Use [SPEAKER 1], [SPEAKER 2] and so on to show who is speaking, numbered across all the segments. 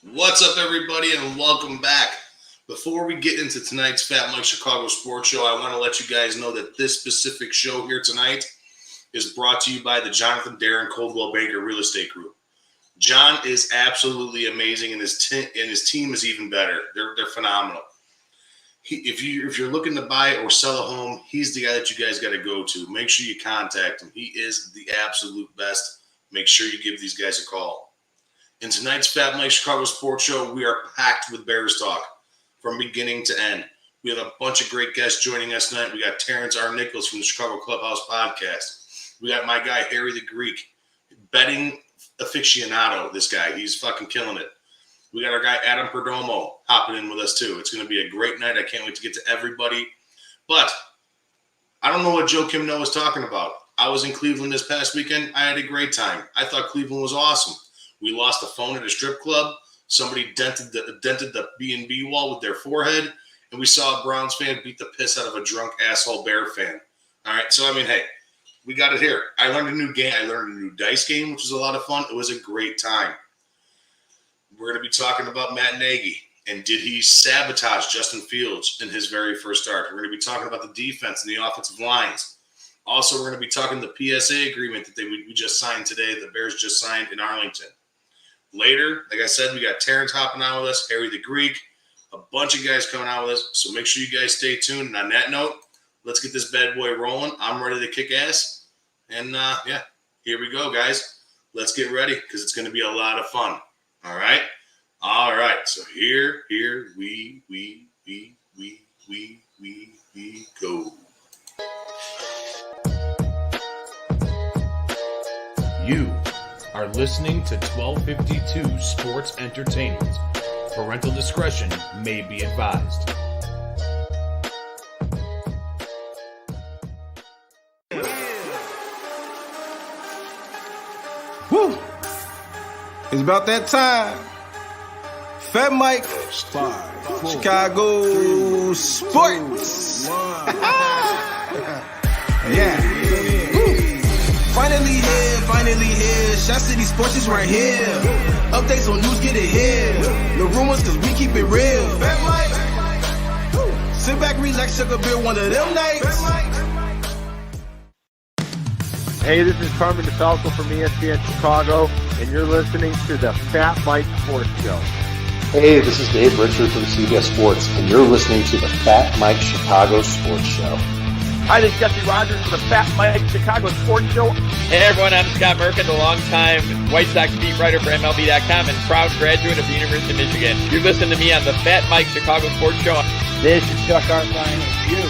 [SPEAKER 1] What's up, everybody, and welcome back. Before we get into tonight's FatMike Chicago Sports Show, I want to let you guys know that this specific show here tonight is brought to you by the Jonathan Darren Coldwell Banker Real Estate Group. John is absolutely amazing, and his team is even better. They're phenomenal. If you're looking to buy or sell a home, he's the guy that you guys got to go to. Make sure you contact him. He is the absolute best. Make sure you give these guys a call. In tonight's FatMike Chicago Sports Show, we are packed with Bears talk from beginning to end. We have a bunch of great guests joining us tonight. We got Terrence Nichols from the Chicago Clubhouse podcast. We got my guy, Harry the Greek, betting aficionado, this guy. He's fucking killing it. We got our guy, Adam Perdomo, hopping in with us, too. It's going to be a great night. I can't wait to get to everybody. But I don't know what Joe Kimno was talking about. I was in Cleveland this past weekend. I had a great time. I thought Cleveland was awesome. We lost a phone at a strip club. Somebody dented the B&B wall with their forehead. And we saw a Browns fan beat the piss out of a drunk asshole Bear fan. All right, so, I mean, hey, we got it here. I learned a new game. I learned a new dice game, which was a lot of fun. It was a great time. We're going to be talking about Matt Nagy. And did he sabotage Justin Fields in his very first start? We're going to be talking about the defense and the offensive lines. Also, we're going to be talking the PSA agreement that we just signed today, the Bears just signed in Arlington. Later, like I said, we got Terrence hopping on with us, Harry the Greek, a bunch of guys coming out with us. So make sure you guys stay tuned. And on that note, let's get this bad boy rolling. I'm ready to kick ass. And, here we go, guys. Let's get ready because it's going to be a lot of fun. All right? All right. So here we go.
[SPEAKER 2] You are listening to 1252 Sports Entertainment. Parental discretion may be advised.
[SPEAKER 3] Woo! It's about that time. FatMike, Chicago Sports. Yeah. Finally here. Shot City Sports is right here. Updates on news, get it here. No rumors, cause we keep it real. FatMike. Sit back, relax, sugar beer, one of them nights.
[SPEAKER 4] Hey, this is Carmen DeFalco from ESPN Chicago, and you're listening to the FatMike Sports Show.
[SPEAKER 5] Hey, this is Dave Richard from CBS Sports, and you're listening to the FatMike Chicago Sports Show.
[SPEAKER 4] Hi, this is Jesse Rogers from the FatMike Chicago Sports Show.
[SPEAKER 6] Hey everyone, I'm Scott Merkin, the longtime White Sox beat writer for MLB.com and proud graduate of the University of Michigan. You're listening to me on the FatMike Chicago Sports Show.
[SPEAKER 7] This is Chuck Artline, and you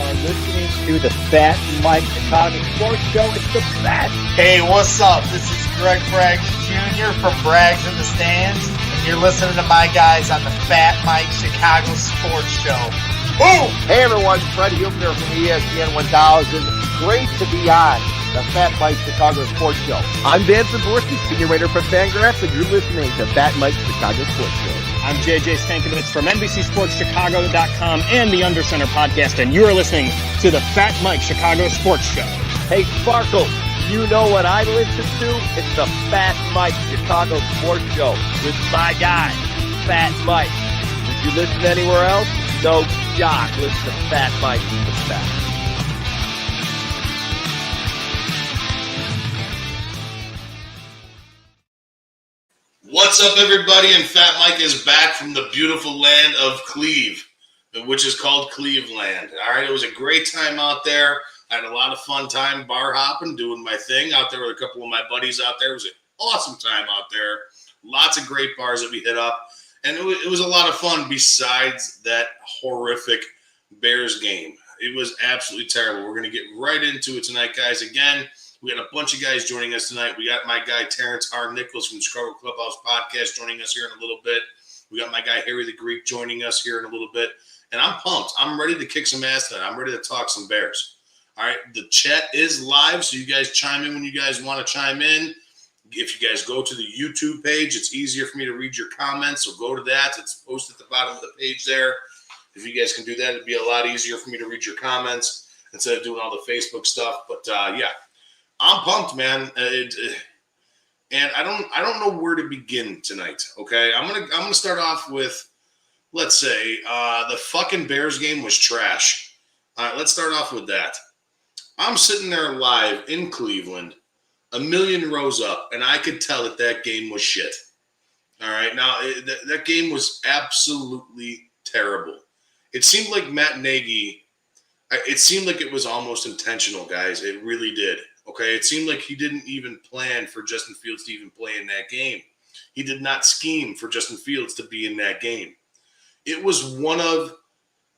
[SPEAKER 7] are listening to the FatMike Chicago Sports Show. It's the best.
[SPEAKER 8] Hey, what's up? This is Greg Braggs Jr. from Braggs in the Stands, and you're listening to my guys on the FatMike Chicago Sports Show. Boom!
[SPEAKER 4] Hey everyone, Freddie Huebner from ESPN 1000. Great to be on the FatMike Chicago Sports Show. I'm Dan Zaborski, senior writer for Fangraphs, and you're listening to FatMike Chicago Sports Show.
[SPEAKER 9] I'm JJ Stankovich from NBCSportsChicago.com and the Undercenter podcast, and you are listening to the FatMike Chicago Sports Show.
[SPEAKER 4] Hey Sparkle, you know what I listen to? It's the FatMike Chicago Sports Show with my guy, Fat Mike. If you listen anywhere else, no jock. Listen to FatMike, the best.
[SPEAKER 1] What's up, everybody? And FatMike is back from the beautiful Land of Cleve, which is called Cleveland. All right, it was a great time out there. I had a lot of fun time bar hopping, doing my thing out there with a couple of my buddies out there. It was an awesome time out there. Lots of great bars that we hit up. And it was a lot of fun besides that horrific Bears game. It was absolutely terrible. We're going to get right into it tonight, guys. Again, we got a bunch of guys joining us tonight. We got my guy, Terrence Nichols from the Chicago Clubhouse podcast joining us here in a little bit. We got my guy, Harry the Greek, joining us here in a little bit. And I'm pumped. I'm ready to kick some ass tonight. I'm ready to talk some Bears. All right, the chat is live, so you guys chime in when you guys want to chime in. If you guys go to the YouTube page, it's easier for me to read your comments, so go to that. It's posted at the bottom of the page there. If you guys can do that, it'd be a lot easier for me to read your comments instead of doing all the Facebook stuff. But, yeah, I'm pumped, man. And I don't know where to begin tonight. Okay, I'm gonna start off with, let's say, the fucking Bears game was trash. All right, let's start off with that. I'm sitting there live in Cleveland, a million rows up, and I could tell that game was shit. All right, now that game was absolutely terrible. It seemed like Matt Nagy. It seemed like it was almost intentional, guys. It really did. Okay, it seemed like he didn't even plan for Justin Fields to even play in that game. He did not scheme for Justin Fields to be in that game. It was one of,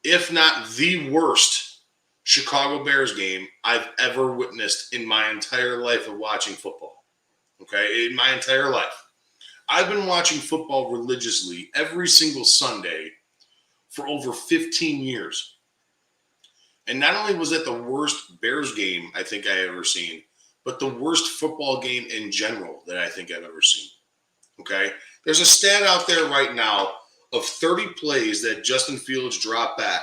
[SPEAKER 1] if not the worst, Chicago Bears game I've ever witnessed in my entire life of watching football. Okay, in my entire life. I've been watching football religiously every single Sunday for over 15 years. And not only was that the worst Bears game I think I ever seen, but the worst football game in general that I think I've ever seen. Okay? There's a stat out there right now of 30 plays that Justin Fields dropped back.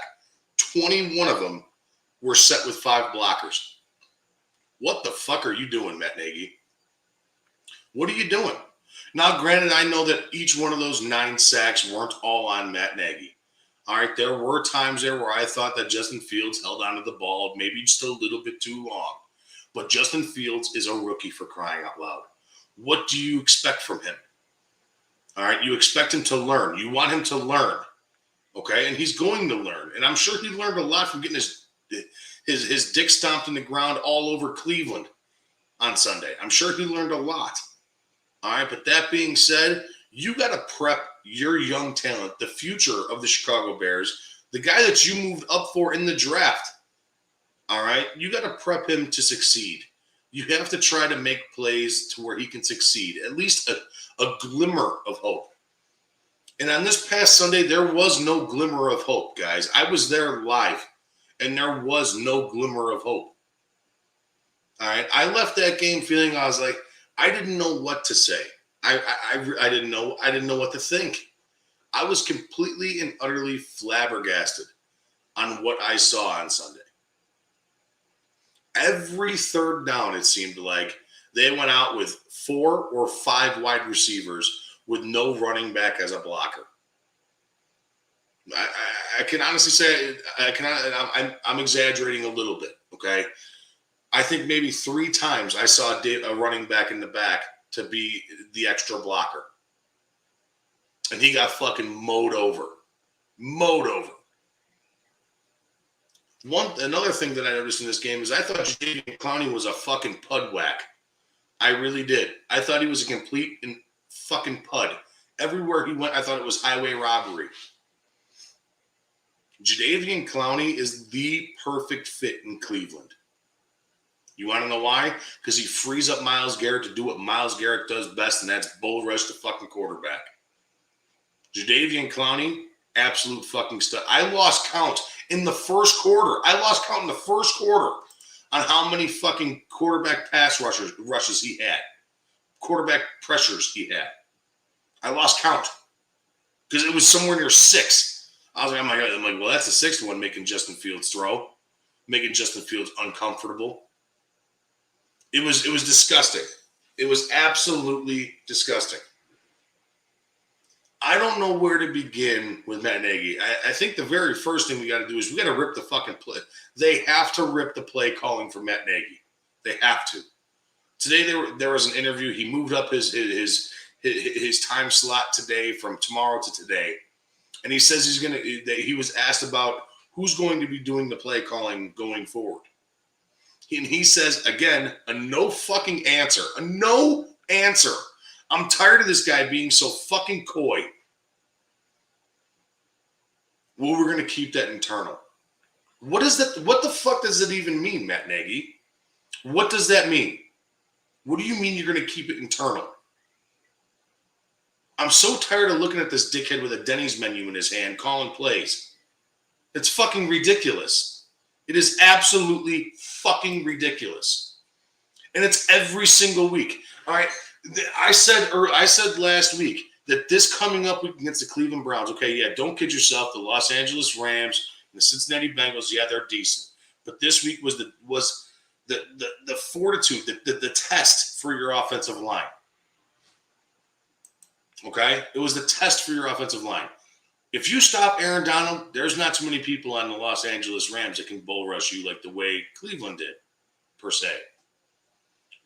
[SPEAKER 1] 21 of them were set with 5 blockers. What the fuck are you doing, Matt Nagy? What are you doing? Now, granted, I know that each one of those 9 sacks weren't all on Matt Nagy. All right, there were times there where I thought that Justin Fields held onto the ball maybe just a little bit too long. But Justin Fields is a rookie, for crying out loud. What do you expect from him? All right, you expect him to learn. You want him to learn, okay? And he's going to learn. And I'm sure he learned a lot from getting his dick stomped in the ground all over Cleveland on Sunday. I'm sure he learned a lot. All right, but that being said, you got to prep your young talent, the future of the Chicago Bears, the guy that you moved up for in the draft. All right, you got to prep him to succeed. You have to try to make plays to where he can succeed, at least a glimmer of hope. And on this past Sunday, there was no glimmer of hope, guys. I was there live, and there was no glimmer of hope. All right, I left that game feeling, I was like, I didn't know what to say. I didn't know what to think. I was completely and utterly flabbergasted on what I saw on Sunday. Every third down, it seemed like, they went out with 4 or 5 wide receivers with no running back as a blocker. I can honestly say I'm exaggerating a little bit, okay? I think maybe 3 times I saw a running back in the back to be the extra blocker. And he got fucking mowed over. Another thing that I noticed in this game is I thought Jadeveon Clowney was a fucking pud whack. I really did. I thought he was a complete and fucking pud. Everywhere he went, I thought it was highway robbery. Jadeveon Clowney is the perfect fit in Cleveland. You want to know why? Because he frees up Myles Garrett to do what Myles Garrett does best, and that's bull rush the fucking quarterback. Jadeveon Clowney, absolute fucking stud. I lost count in the first quarter. On how many fucking quarterback pass rushes he had. Quarterback pressures he had. I lost count. Because it was somewhere near 6. I was like, oh my God. I'm like, well, that's the 6th one making Justin Fields throw. Making Justin Fields uncomfortable. It was disgusting. It was absolutely disgusting. I don't know where to begin with Matt Nagy. I think the very first thing we got to do is we got to rip the fucking play. They have to rip the play calling for Matt Nagy. They have to. Today there was an interview. He moved up his time slot today from tomorrow to today, and he says he was asked about who's going to be doing the play calling going forward. And he says, again, a no fucking answer. A no answer. I'm tired of this guy being so fucking coy. Well, we're going to keep that internal. What is that? What the fuck does it even mean, Matt Nagy? What does that mean? What do you mean you're going to keep it internal? I'm so tired of looking at this dickhead with a Denny's menu in his hand calling plays. It's fucking ridiculous. It is absolutely fucking ridiculous. And it's every single week. All right. I said last week that this coming up week against the Cleveland Browns, okay, yeah, don't kid yourself. The Los Angeles Rams and the Cincinnati Bengals, yeah, they're decent. But this week was the fortitude, the test for your offensive line. Okay? It was the test for your offensive line. If you stop Aaron Donald, there's not too many people on the Los Angeles Rams that can bull rush you like the way Cleveland did, per se.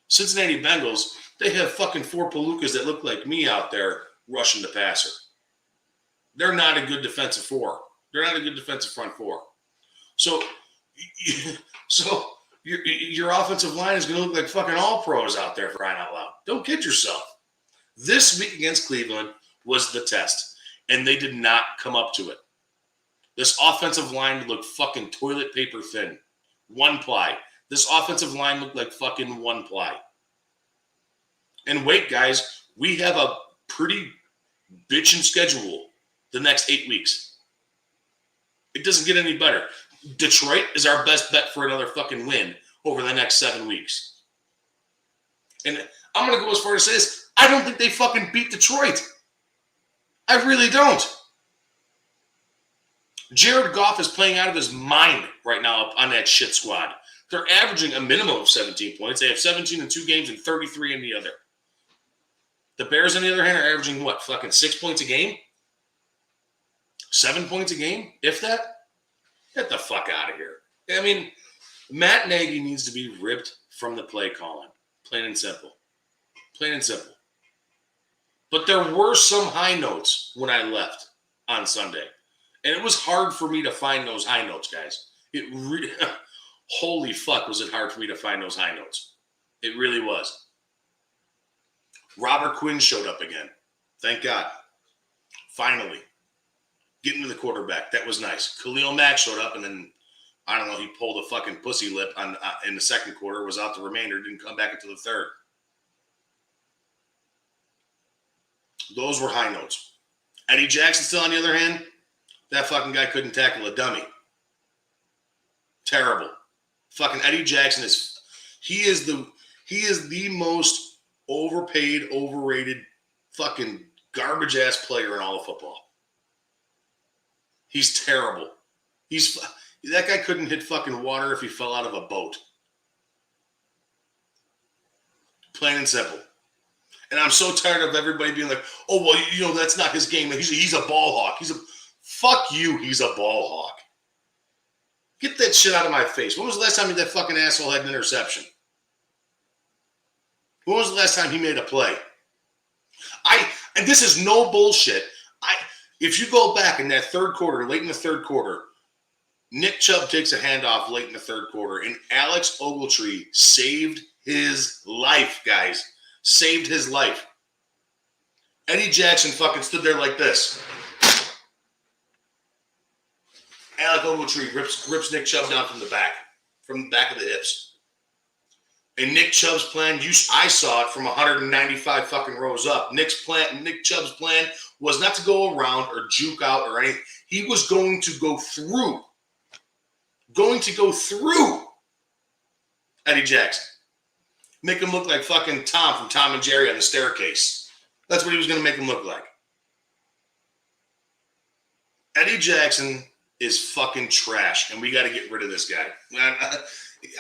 [SPEAKER 1] Cincinnati Bengals, they have fucking 4 Palookas that look like me out there rushing the passer. They're not a good defensive 4. They're not a good defensive front 4. So your offensive line is going to look like fucking all pros out there, for crying out loud. Don't kid yourself. This week against Cleveland was the test, and they did not come up to it. This offensive line looked fucking toilet paper thin. 1 ply. This offensive line looked like fucking 1 ply. And wait, guys, we have a pretty bitchin' schedule the next 8 weeks. It doesn't get any better. Detroit is our best bet for another fucking win over the next 7 weeks. And I'm going to go as far as to say this. I don't think they fucking beat Detroit. I really don't. Jared Goff is playing out of his mind right now on that shit squad. They're averaging a minimum of 17 points. They have 17 in 2 games and 33 in the other. The Bears, on the other hand, are averaging what? Fucking 6 points a game? 7 points a game? If that? Get the fuck out of here. I mean, Matt Nagy needs to be ripped from the play calling. Plain and simple. Plain and simple. But there were some high notes when I left on Sunday. And it was hard for me to find those high notes, guys. It really, holy fuck, was it hard for me to find those high notes. It really was. Robert Quinn showed up again. Thank God. Finally. Getting to the quarterback. That was nice. Khalil Mack showed up, and then, I don't know, he pulled a fucking pussy lip in the second quarter, was out the remainder, didn't come back until the third. Those were high notes. Eddie Jackson still, on the other hand, that fucking guy couldn't tackle a dummy. Terrible. Fucking Eddie Jackson he is the most overpaid, overrated, fucking garbage ass player in all of football. He's terrible. That guy couldn't hit fucking water if he fell out of a boat. Plain and simple. And I'm so tired of everybody being like, oh, well, that's not his game. He's a ball hawk. Fuck you, he's a ball hawk. Get that shit out of my face. When was the last time that fucking asshole had an interception? When was the last time he made a play? And this is no bullshit. If you go back in that third quarter, late in the third quarter, Nick Chubb takes a handoff late in the third quarter, and Alex Ogletree saved his life, guys. Saved his life. Eddie Jackson fucking stood there like this. Alex Ogletree rips Nick Chubb down from the back of the hips. And Nick Chubb's plan, I saw it from 195 fucking rows up. Nick Chubb's plan was not to go around or juke out or anything. He was going to go through. Eddie Jackson. Make him look like fucking Tom from Tom and Jerry on the staircase. That's what he was going to make him look like. Eddie Jackson is fucking trash, and we got to get rid of this guy.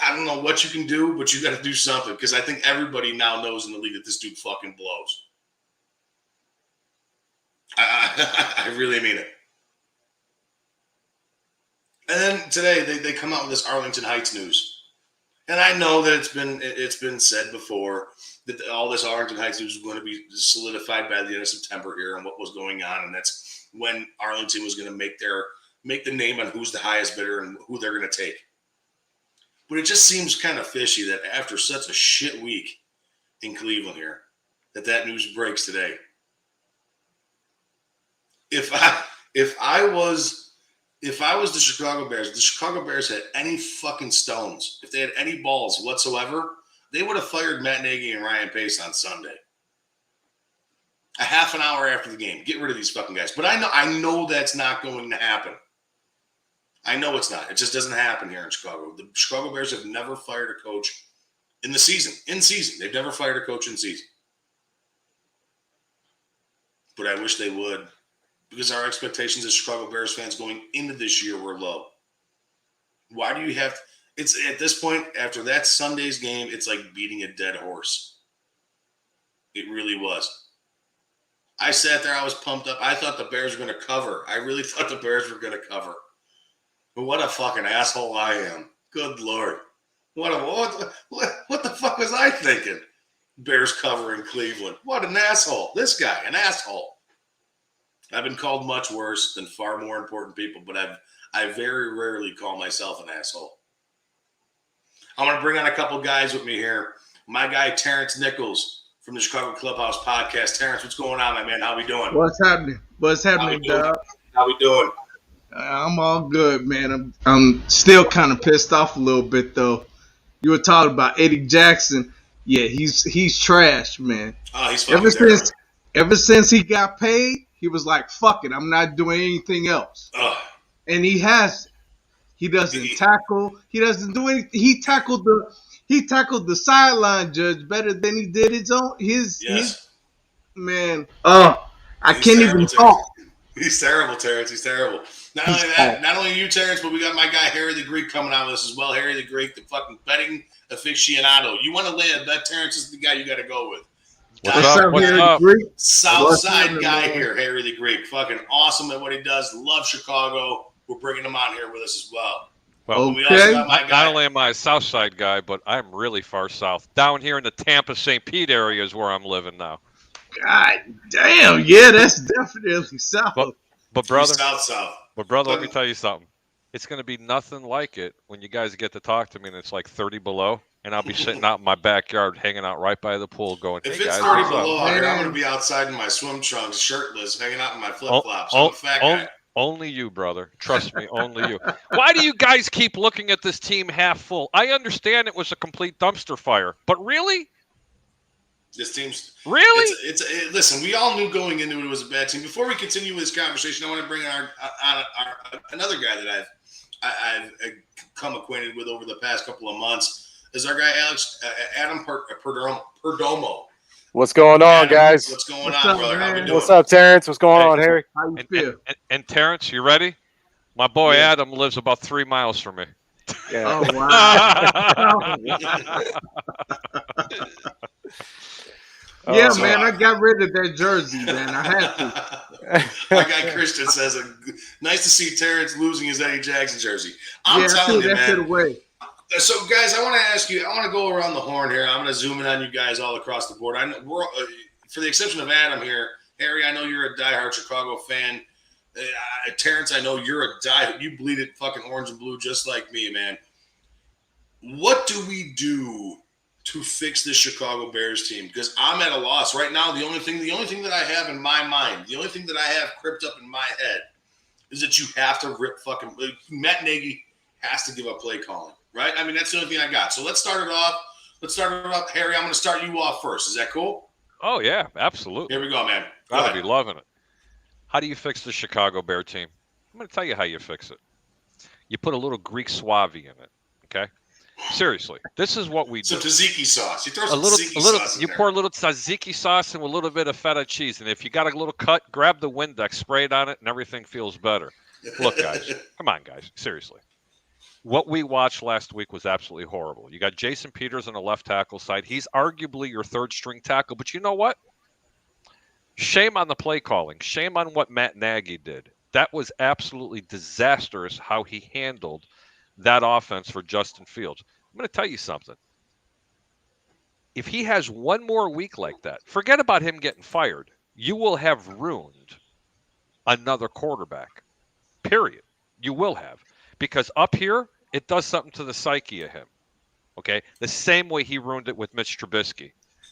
[SPEAKER 1] I don't know what you can do, but you got to do something, because I think everybody now knows in the league that this dude fucking blows. I really mean it. And then today they come out with this Arlington Heights news. And I know that it's been said before that all this Arlington Heights news was going to be solidified by the end of September here and what was going on, and that's when Arlington was going to make the name on who's the highest bidder and who they're going to take. But it just seems kind of fishy that after such a shit week in Cleveland here, that news breaks today. If I was the Chicago Bears, if the Chicago Bears had any fucking stones, if they had any balls whatsoever, they would have fired Matt Nagy and Ryan Pace on Sunday. A half an hour after the game. Get rid of these fucking guys. But I know that's not going to happen. I know it's not. It just doesn't happen here in Chicago. The Chicago Bears have never fired a coach in the season. In season. They've never fired a coach in season. But I wish they would, because our expectations as Chicago Bears fans going into this year were low. Why do you have – it's at this point, after that Sunday's game, it's like beating a dead horse. It really was. I sat there. I was pumped up. I thought the Bears were going to cover. I really thought the Bears were going to cover. But what a fucking asshole I am. Good Lord. What the fuck was I thinking? Bears cover in Cleveland. What an asshole. This guy, an asshole. I've been called much worse than far more important people, but I very rarely call myself an asshole. I'm going to bring on a couple guys with me here. My guy, Terrence Nichols from the Chicago Clubhouse podcast. Terrence, what's going on, my man? How we doing?
[SPEAKER 3] What's happening, dog?
[SPEAKER 1] How we doing?
[SPEAKER 3] I'm all good, man. I'm still kind of pissed off a little bit, though. You were talking about Eddie Jackson. Yeah, he's trash, man.
[SPEAKER 1] Oh, he's fucking terrible.
[SPEAKER 3] Ever since he got paid, he was like, fuck it, I'm not doing anything else.
[SPEAKER 1] Ugh.
[SPEAKER 3] And he has. He doesn't tackle. He doesn't do anything. He tackled the sideline judge better than he did his man. I can't even talk.
[SPEAKER 1] He's terrible, Terrence. He's terrible. Not only that, not only you, Terrence, but we got my guy Harry the Greek coming out with us as well. Harry the Greek, the fucking betting aficionado. You want to lay a bet, Terrence is the guy you got to go with.
[SPEAKER 9] What's up?
[SPEAKER 1] Southside guy here, Harry the Greek. Fucking awesome at what he does. Love Chicago. We're bringing him on here with us as well.
[SPEAKER 10] Well,
[SPEAKER 1] we also got my guy.
[SPEAKER 10] Not only am I a Southside guy, but I'm really far south. Down here in the Tampa, St. Pete area is where I'm living now.
[SPEAKER 3] God damn, yeah, that's definitely south.
[SPEAKER 10] But brother,
[SPEAKER 1] south.
[SPEAKER 10] But brother, let me tell you something. It's going to be nothing like it when you guys get to talk to me and it's like 30 below, and I'll be sitting out in my backyard, hanging out right by the pool, going,
[SPEAKER 1] If
[SPEAKER 10] hey,
[SPEAKER 1] it's
[SPEAKER 10] guys,
[SPEAKER 1] 30 below out here, I'm going to be outside in my swim trunks, shirtless, hanging out in my flip-flops. I'm a fat guy.
[SPEAKER 10] Only you, brother. Trust me, only you. Why do you guys keep looking at this team half full? I understand it was a complete dumpster fire, but really?
[SPEAKER 1] This team's
[SPEAKER 10] really.
[SPEAKER 1] Listen, we all knew going into it was a bad team. Before we continue with this conversation, I want to bring our another guy that I've come acquainted with over the past couple of months is our guy Adam Perdomo.
[SPEAKER 11] What's going on, guys?
[SPEAKER 1] What's going on, brother? How we doing?
[SPEAKER 11] What's up, Terrence? What's going on, Harry?
[SPEAKER 3] How you feel?
[SPEAKER 10] And Terrence, you ready? My boy Adam lives about 3 miles from me.
[SPEAKER 11] Yeah.
[SPEAKER 3] Oh, wow. Yeah, man, I got rid of that jersey, man. I had to.
[SPEAKER 1] My guy Christian says, nice to see Terrence losing his Eddie Jackson jersy. I'm telling you, man.
[SPEAKER 3] Away.
[SPEAKER 1] So, guys, I want to ask you, I want to go around the horn here. I'm going to zoom in on you guys all across the board. For the exception of Adam here, Harry, I know you're a diehard Chicago fan. Terrence, I know you're a diehard. You bleed it fucking orange and blue just like me, man. What do we do to fix this Chicago Bears team? Because I'm at a loss right now. The only thing that I have in my mind, the only thing that I have crypted up in my head is that you have to rip fucking Matt Nagy has to give up play calling, right? I mean, that's the only thing I got. So let's start it off. Harry, I'm going to start you off first. Is that cool?
[SPEAKER 10] Oh yeah, absolutely.
[SPEAKER 1] Here we go, man.
[SPEAKER 10] Gotta be loving it. How do you fix the Chicago Bear team? I'm going to tell you how you fix it. You put a little Greek suave in it, okay? Seriously, this is what we do.
[SPEAKER 1] Some tzatziki sauce. You throw some tzatziki sauce in
[SPEAKER 10] you
[SPEAKER 1] there.
[SPEAKER 10] pour a little tzatziki sauce and a little bit of feta cheese. And if you got a little cut, grab the Windex, spray it on it, and everything feels better. Look, guys. Come on, guys. Seriously. What we watched last week was absolutely horrible. You got Jason Peters on the left tackle side. He's arguably your third-string tackle. But you know what? Shame on the play calling. Shame on what Matt Nagy did. That was absolutely disastrous how he handled that offense for Justin Fields. I'm going to tell you something. If he has one more week like that, forget about him getting fired. You will have ruined another quarterback, period. You will have. Because up here, it does something to the psyche of him, okay? The same way he ruined it with Mitch Trubisky.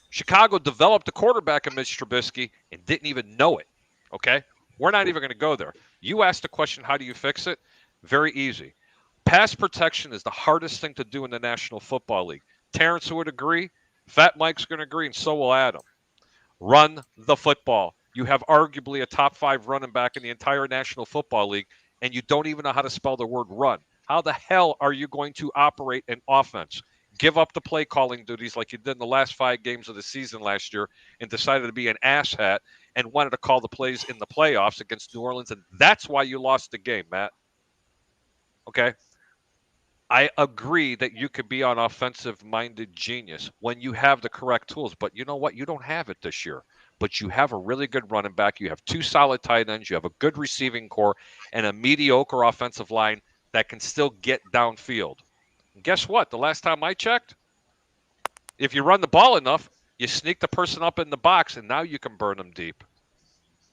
[SPEAKER 10] Chicago developed a quarterback in Mitch Trubisky and didn't even know it, okay? We're not even going to go there. You asked the question, how do you fix it? Very easy. Pass protection is the hardest thing to do in the National Football League. Terrence would agree. Fat Mike's going to agree, and so will Adam. Run the football. You have arguably a top 5 running back in the entire National Football League, and you don't even know how to spell the word run. How the hell are you going to operate an offense? Give up the play calling duties like you did in the last 5 games of the season last year and decided to be an asshat and wanted to call the plays in the playoffs against New Orleans, and that's why you lost the game, Matt. Okay? I agree that you could be an offensive-minded genius when you have the correct tools, but you know what? You don't have it this year. but you have a really good running back. You have 2 solid tight ends. You have a good receiving core and a mediocre offensive line that can still get downfield. And guess what? The last time I checked, if you run the ball enough, you sneak the person up in the box, and now you can burn them deep.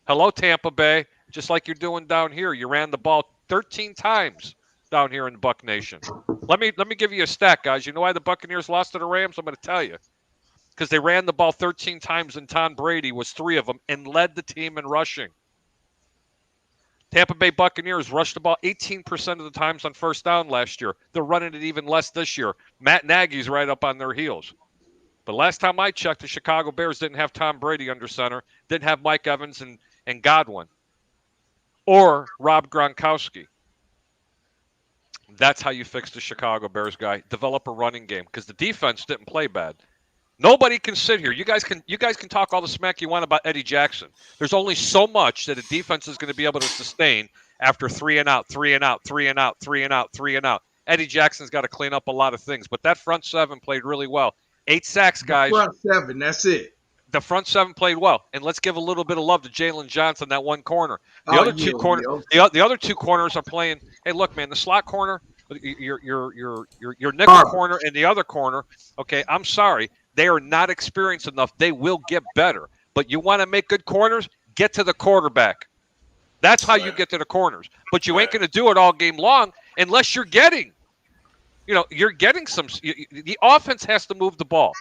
[SPEAKER 10] Hello, Tampa Bay. Just like you're doing down here. You ran the ball 13 times down here in the Buck Nation. Let me give you a stat, guys. You know why the Buccaneers lost to the Rams? I'm going to tell you. Because they ran the ball 13 times, and Tom Brady was 3 of them and led the team in rushing. Tampa Bay Buccaneers rushed the ball 18% of the times on first down last year. They're running it even less this year. Matt Nagy's right up on their heels. But last time I checked, the Chicago Bears didn't have Tom Brady under center, didn't have Mike Evans and Godwin, or Rob Gronkowski. That's how you fix the Chicago Bears, guy. Develop a running game, because the defense didn't play bad. Nobody can sit here. You guys can talk all the smack you want about Eddie Jackson. There's only so much that a defense is going to be able to sustain after 3 and out, 3 and out, 3 and out, 3 and out, 3 and out. Eddie Jackson's got to clean up a lot of things, but that front 7 played really well. 8 sacks, guys.
[SPEAKER 12] The front 7, that's it.
[SPEAKER 10] The front 7 played well, and let's give a little bit of love to Jalen Johnson, that one corner. The other two corners are playing. Hey, look, man, the slot corner, your nickel corner, and the other corner. Okay, I'm sorry, they are not experienced enough. They will get better, but you want to make good corners, get to the quarterback. That's how you get to the corners. But you ain't going to do it all game long unless you're getting. You're getting some. The offense has to move the ball.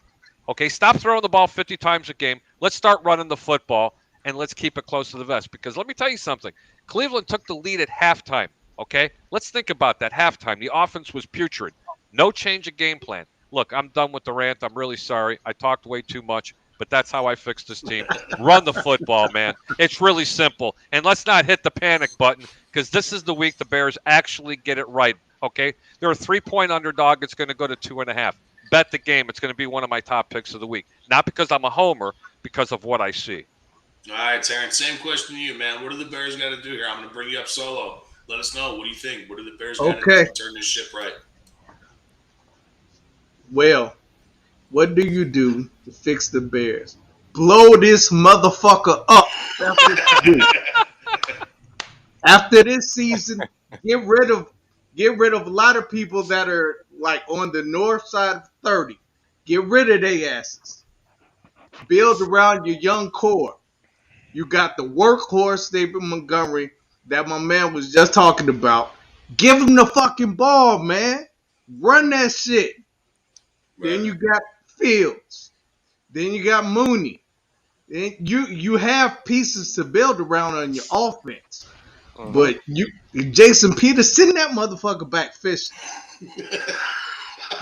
[SPEAKER 10] Okay, stop throwing the ball 50 times a game. Let's start running the football, and let's keep it close to the vest. Because let me tell you something. Cleveland took the lead at halftime, okay? Let's think about that halftime. The offense was putrid. No change of game plan. Look, I'm done with the rant. I'm really sorry. I talked way too much, but that's how I fixed this team. Run the football, man. It's really simple. And let's not hit the panic button, because this is the week the Bears actually get it right, okay? They're a 3-point underdog. It's going to go to 2.5. Bet the game. It's going to be one of my top picks of the week. Not because I'm a homer, because of what I see.
[SPEAKER 1] All right, Terrence, same question to you, man. What do the Bears got to do here? I'm going to bring you up solo. Let us know. What do you think? What do the Bears got to do to turn this ship right?
[SPEAKER 12] Well, what do you do to fix the Bears? Blow this motherfucker up. That's what you do. After this season, get rid of a lot of people that are like on the north side of 30. Get rid of their asses. Build around your young core. You got the workhorse, David Montgomery, that my man was just talking about. Give him the fucking ball, man. Run that shit. Right. Then you got Fields. Then you got Mooney. Then you have pieces to build around on your offense. Uh-huh. But Jason Peters, send that motherfucker back fishing.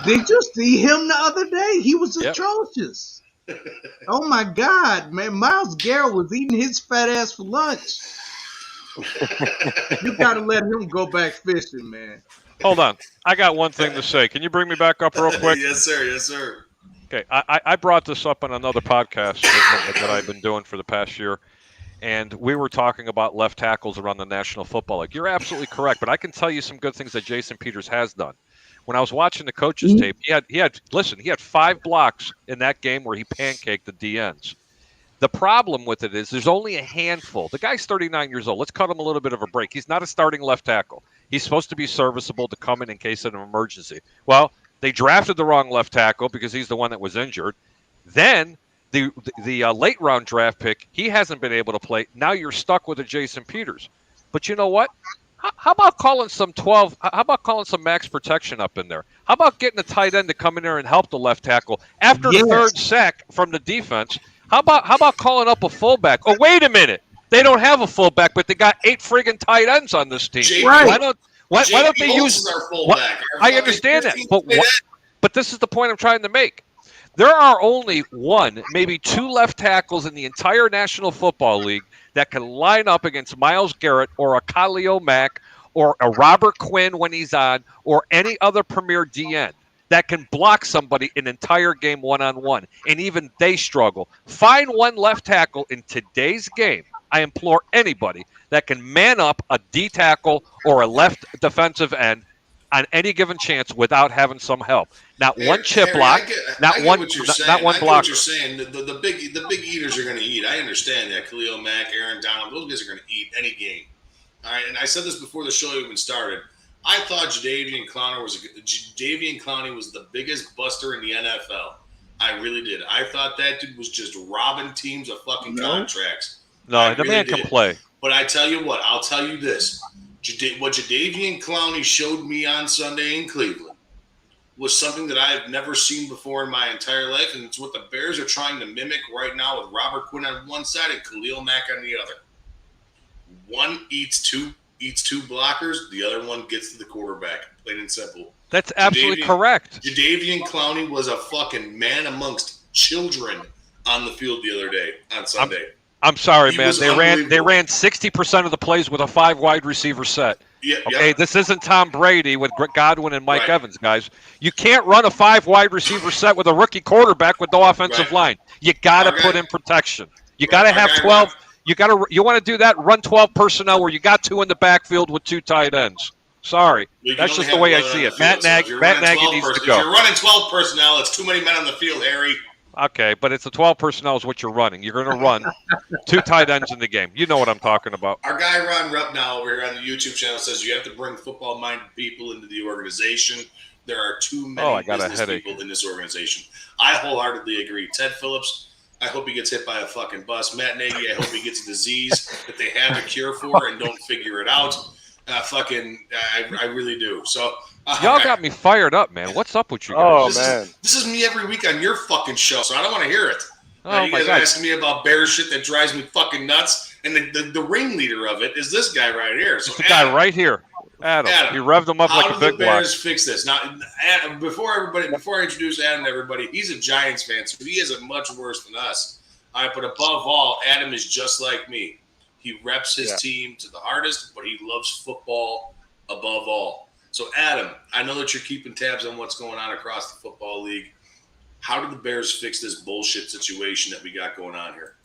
[SPEAKER 12] Did you see him the other day? He was atrocious. Oh my God, man. Myles Garrett was eating his fat ass for lunch. You gotta let him go back fishing, man.
[SPEAKER 10] Hold on. I got one thing to say. Can you bring me back up real quick?
[SPEAKER 1] Yes, sir. Yes, sir.
[SPEAKER 10] Okay. I brought this up on another podcast that I've been doing for the past year. And we were talking about left tackles around the National Football League. You're absolutely correct, but I can tell you some good things that Jason Peters has done. When I was watching the coach's tape, he had 5 blocks in that game where he pancaked the DNs. The problem with it is there's only a handful. The guy's 39 years old. Let's cut him a little bit of a break. He's not a starting left tackle. He's supposed to be serviceable to come in case of an emergency. Well, they drafted the wrong left tackle because he's the one that was injured. Then the late round draft pick, he hasn't been able to play. Now you're stuck with a Jason Peters. But you know what? How about calling some max protection up in there? How about getting a tight end to come in there and help the left tackle after the third sack from the defense? How about calling up a fullback? Oh, wait a minute. They don't have a fullback, but they got 8 friggin' tight ends on this team.
[SPEAKER 12] Right.
[SPEAKER 10] Why don't they use
[SPEAKER 1] our fullback?
[SPEAKER 10] I understand that, but this is the point I'm trying to make. There are only 1, maybe 2 left tackles in the entire National Football League that can line up against Myles Garrett or a Khalil Mack or a Robert Quinn when he's on or any other premier DN that can block somebody an entire game one-on-one, and even they struggle. Find 1 left tackle in today's game. I implore anybody that can man up a D tackle or a left defensive end. on any given chance without having some help. Not one chip
[SPEAKER 1] Harry,
[SPEAKER 10] block,
[SPEAKER 1] I get
[SPEAKER 10] not
[SPEAKER 1] what you're saying.
[SPEAKER 10] not one
[SPEAKER 1] I get
[SPEAKER 10] blocker.
[SPEAKER 1] what you're saying. The big eaters are going to eat. I understand that. Khalil Mack, Aaron Donald, those guys are going to eat any game. All right, and I said this before the show even started. I thought Jadeveon Clowney was the biggest buster in the NFL. I really did. I thought that dude was just robbing teams of fucking contracts.
[SPEAKER 10] No, the man can play.
[SPEAKER 1] But I tell you what, I'll tell you this. What Jadeveon Clowney showed me on Sunday in Cleveland was something that I have never seen before in my entire life, and it's what the Bears are trying to mimic right now with Robert Quinn on one side and Khalil Mack on the other. One eats two blockers, the other one gets to the quarterback, plain and simple.
[SPEAKER 10] That's absolutely correct.
[SPEAKER 1] Jadeveon Clowney was a fucking man amongst children on the field the other day on Sunday.
[SPEAKER 10] I'm sorry,
[SPEAKER 1] He
[SPEAKER 10] man.
[SPEAKER 1] was
[SPEAKER 10] They ran 60% of the plays with a 5 wide receiver set.
[SPEAKER 1] Yeah,
[SPEAKER 10] okay,
[SPEAKER 1] yeah.
[SPEAKER 10] This isn't Tom Brady with Godwin and Mike Evans, guys. You can't run a 5 wide receiver set with a rookie quarterback with no offensive line. You got to put in protection. You got to have 12. You want to do that? Run 12 personnel where you got 2 in the backfield with 2 tight ends. Sorry, that's just the way I see it. Matt Nagy needs to go.
[SPEAKER 1] If you're running 12 personnel, it's too many men on the field, Harry.
[SPEAKER 10] Okay, but it's the 12 personnel is what you're running. You're going to run 2 tight ends in the game. You know what I'm talking about.
[SPEAKER 1] Our guy Ron Rupp now over here on the YouTube channel says you have to bring football-minded people into the organization. There are too many business people in this organization. I wholeheartedly agree. Ted Phillips, I hope he gets hit by a fucking bus. Matt Nagy, I hope he gets a disease that they have a cure for and don't figure it out. I really do. So
[SPEAKER 10] y'all got me fired up, man. What's up with you guys?
[SPEAKER 1] This is me every week on your fucking show, so I don't want to hear it.
[SPEAKER 10] Oh
[SPEAKER 1] you
[SPEAKER 10] my
[SPEAKER 1] guys
[SPEAKER 10] God.
[SPEAKER 1] are asking me about bear shit that drives me fucking nuts, and the ringleader of it is this guy right here. So
[SPEAKER 10] It's the guy right here, Adam. He revved him up like a big block.
[SPEAKER 1] How do the Bears fix this? Now, Adam, before I introduce Adam to everybody, he's a Giants fan, so he isn't much worse than us. All right, but above all, Adam is just like me. He reps his team to the hardest, but he loves football above all. So, Adam, I know that you're keeping tabs on what's going on across the football league. How do the Bears fix this bullshit situation that we got going on here?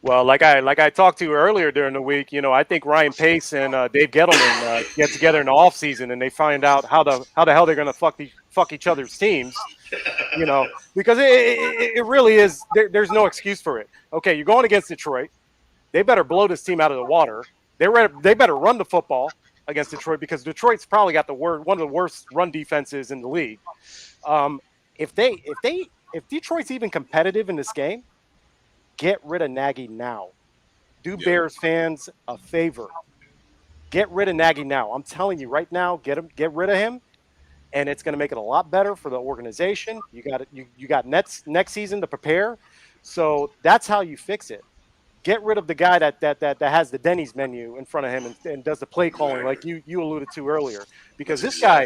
[SPEAKER 11] Well, like I talked to you earlier during the week, I think Ryan Pace and Dave Gettleman get together in the offseason and they find out how the hell they're going to fuck each other's teams, because it really is. There's no excuse for it. Okay, you're going against Detroit. They better blow this team out of the water. They better run the football against Detroit because Detroit's probably got one of the worst run defenses in the league. If Detroit's even competitive in this game, get rid of Nagy now. Do Bears fans a favor. Get rid of Nagy now. I'm telling you right now, get rid of him, and it's going to make it a lot better for the organization. You got next season to prepare, so that's how you fix it. Get rid of the guy that has the Denny's menu in front of him and does the play calling like you alluded to earlier. Because this guy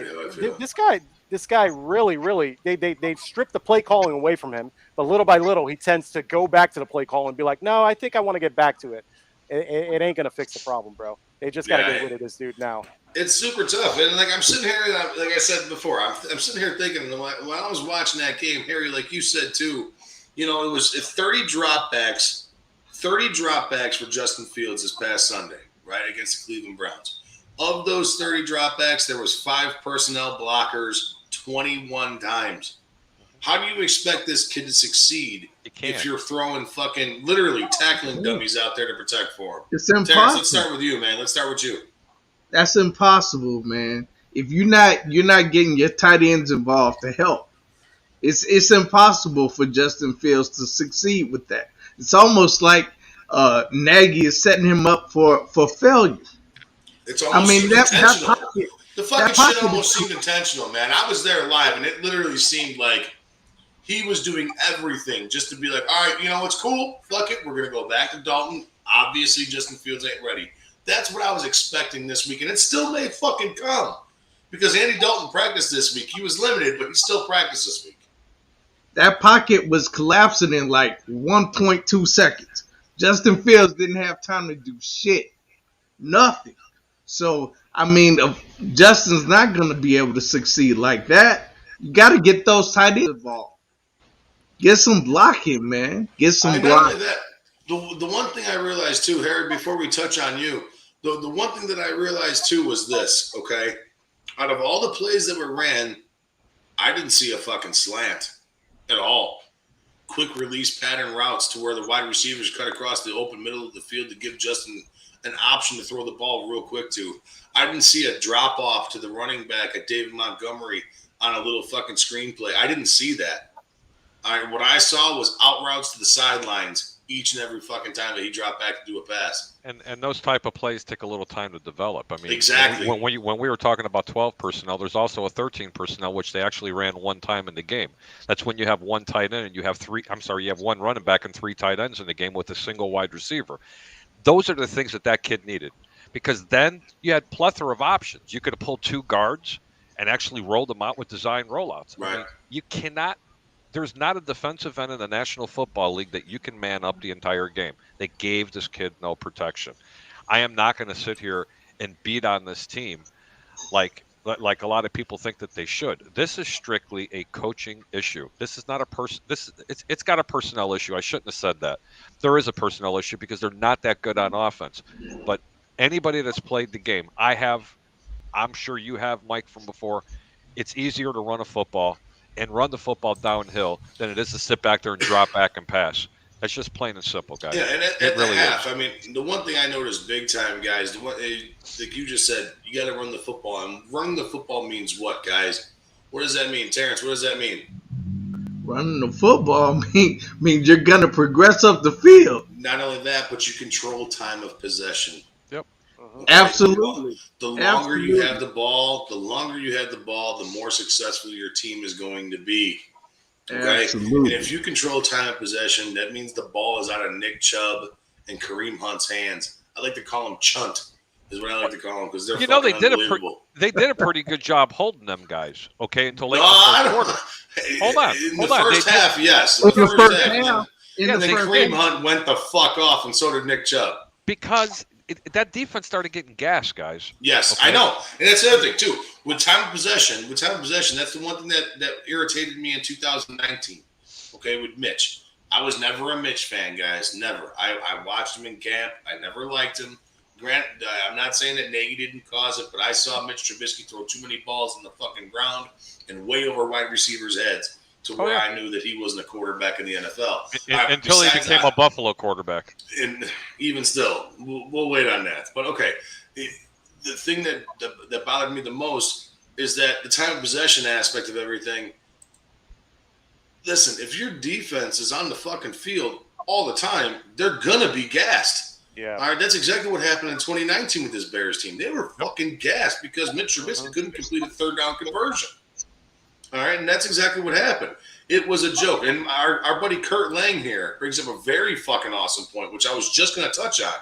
[SPEAKER 11] really they stripped the play calling away from him, but little by little he tends to go back to the play call and be like, no, I think I want to get back to it. It ain't gonna fix the problem, bro. They just gotta get rid of this dude now.
[SPEAKER 1] It's super tough, and like I'm sitting here, like I said before, I'm sitting here thinking while I was watching that game, Harry, like you said too, it was 30 dropbacks. 30 dropbacks for Justin Fields this past Sunday, right, against the Cleveland Browns. Of those 30 dropbacks, there was 5 personnel blockers 21 times. How do you expect this kid to succeed if you're throwing fucking literally tackling dummies out there to protect for him?
[SPEAKER 12] It's impossible.
[SPEAKER 1] Terrence, let's start with you, man. Let's start with you.
[SPEAKER 12] That's impossible, man. If you're not getting your tight ends involved to help, it's impossible for Justin Fields to succeed with that. It's almost like Nagy is setting him up for failure.
[SPEAKER 1] It's almost intentional. The fucking shit almost seemed intentional, man. I was there live, and it literally seemed like he was doing everything just to be like, all right, it's cool. Fuck it. We're going to go back to Dalton. Obviously, Justin Fields ain't ready. That's what I was expecting this week, and it still may fucking come because Andy Dalton practiced this week. He was limited, but he still practiced this week.
[SPEAKER 12] That pocket was collapsing in like 1.2 seconds. Justin Fields didn't have time to do shit. Nothing. So, Justin's not going to be able to succeed like that. You got to get those tight ends involved. Get some blocking, man. Get some blocking.
[SPEAKER 1] The one thing I realized too, Harry, before we touch on you, the one thing that I realized too was this, okay? out of all the plays that were ran, I didn't see a fucking slant at all. Quick release pattern routes to where the wide receivers cut across the open middle of the field to give Justin an option to throw the ball real quick to. I didn't see a drop off to the running back at David Montgomery on a little fucking screenplay. I didn't see that. What I saw was out routes to the sidelines each and every fucking time that he dropped back to do a pass.
[SPEAKER 10] And those type of plays take a little time to develop. I mean,
[SPEAKER 1] exactly.
[SPEAKER 10] When we were talking about 12 personnel, there's also a 13 personnel, which they actually ran one time in the game. That's when you have one tight end and you have you have one running back and 3 tight ends in the game with a single wide receiver. Those are the things that kid needed, because then you had plethora of options. You could have pulled 2 guards and actually rolled them out with design rollouts.
[SPEAKER 1] Right.
[SPEAKER 10] I mean, you cannot. There's not a defensive end in the National Football League that you can man up the entire game. They gave this kid no protection. I am not going to sit here and beat on this team like a lot of people think that they should. This is strictly a coaching issue. This is not a person. It's got a personnel issue. I shouldn't have said that. There is a personnel issue because they're not that good on offense. But anybody that's played the game, I'm sure you have, Mike, from before. It's easier to run a football and run the football downhill than it is to sit back there and drop back and pass. That's just plain and simple, guys.
[SPEAKER 1] Yeah, and at
[SPEAKER 10] really
[SPEAKER 1] the half,
[SPEAKER 10] is.
[SPEAKER 1] I mean, the one thing I noticed big time, guys, like you just said, you got to run the football. And running the football means what, guys? What does that mean? Terrence, what does that mean?
[SPEAKER 12] Running the football means you're going to progress up the field.
[SPEAKER 1] Not only that, but you control time of possession.
[SPEAKER 10] Yep.
[SPEAKER 12] Absolutely.
[SPEAKER 1] The longer you have the ball, the more successful your team is going to be. Okay?
[SPEAKER 12] Absolutely.
[SPEAKER 1] And if you control time of possession, that means the ball is out of Nick Chubb and Kareem Hunt's hands. I like to call them Chunt, is what I like to call them, because they're fucking unbelievable.
[SPEAKER 10] They did a pretty good job holding them guys, okay, until late in the first quarter. Hold on.
[SPEAKER 1] In the first half, yes.
[SPEAKER 12] In the first half.
[SPEAKER 1] And then Kareem Hunt went the fuck off, and so did Nick Chubb.
[SPEAKER 10] Because that defense started getting gassed, guys.
[SPEAKER 1] Yes, okay. I know. And that's the other thing, too. With time of possession, that's the one thing that irritated me in 2019, okay, with Mitch. I was never a Mitch fan, guys. Never. I watched him in camp. I never liked him. Granted, I'm not saying that Nagy didn't cause it, but I saw Mitch Trubisky throw too many balls in the fucking ground and way over wide receivers' heads to where I knew that he wasn't a quarterback in the NFL.
[SPEAKER 10] Until he became a Buffalo quarterback.
[SPEAKER 1] And even still, we'll wait on that. But, okay, the thing that bothered me the most is that the time of possession aspect of everything. Listen, if your defense is on the fucking field all the time, they're going to be gassed.
[SPEAKER 11] Yeah.
[SPEAKER 1] All right, that's exactly what happened in 2019 with this Bears team. They were fucking gassed because Mitch Trubisky couldn't complete a third down conversion. All right, and that's exactly what happened. It was a joke. And our buddy Kurt Lang here brings up a very fucking awesome point, which I was just going to touch on.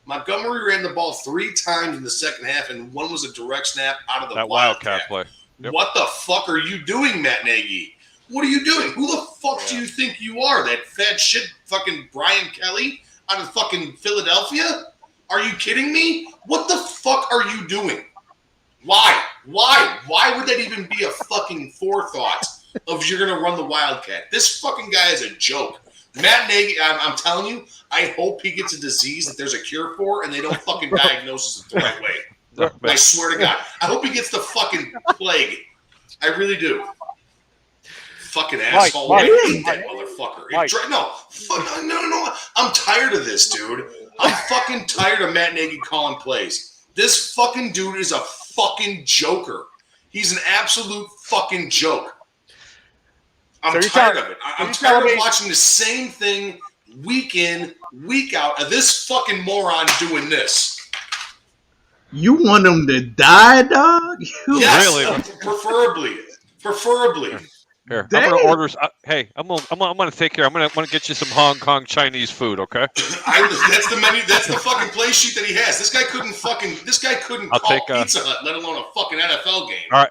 [SPEAKER 1] Montgomery ran the ball 3 times in the second half, and one was a direct snap out of the Wildcat
[SPEAKER 10] play. Yep.
[SPEAKER 1] What the fuck are you doing, Matt Nagy? What are you doing? Who the fuck do you think you are? That fat shit fucking Brian Kelly out of fucking Philadelphia? Are you kidding me? What the fuck are you doing? Why? Why would that even be a fucking forethought of you're going to run the Wildcat? This fucking guy is a joke. Matt Nagy, I'm telling you, I hope he gets a disease that there's a cure for and they don't fucking diagnose it the right way. I swear to God. I hope he gets the fucking plague. I really do. Fucking asshole. I hate that motherfucker. No. I'm tired of this, dude. I'm fucking tired of Matt Nagy calling plays. This fucking dude is a fucking joker. He's an absolute fucking joke. I'm tired of it. I'm tired of watching the same thing week in, week out of this fucking moron doing this.
[SPEAKER 12] You want him to die, dog?
[SPEAKER 1] Yes, really? Preferably.
[SPEAKER 10] Here, I'm gonna order. Hey, I'm gonna take care. I'm gonna get you some Hong Kong Chinese food, okay?
[SPEAKER 1] That's the menu. That's the fucking play sheet that he has. This guy couldn't call Pizza Hut, let alone a fucking NFL game.
[SPEAKER 10] All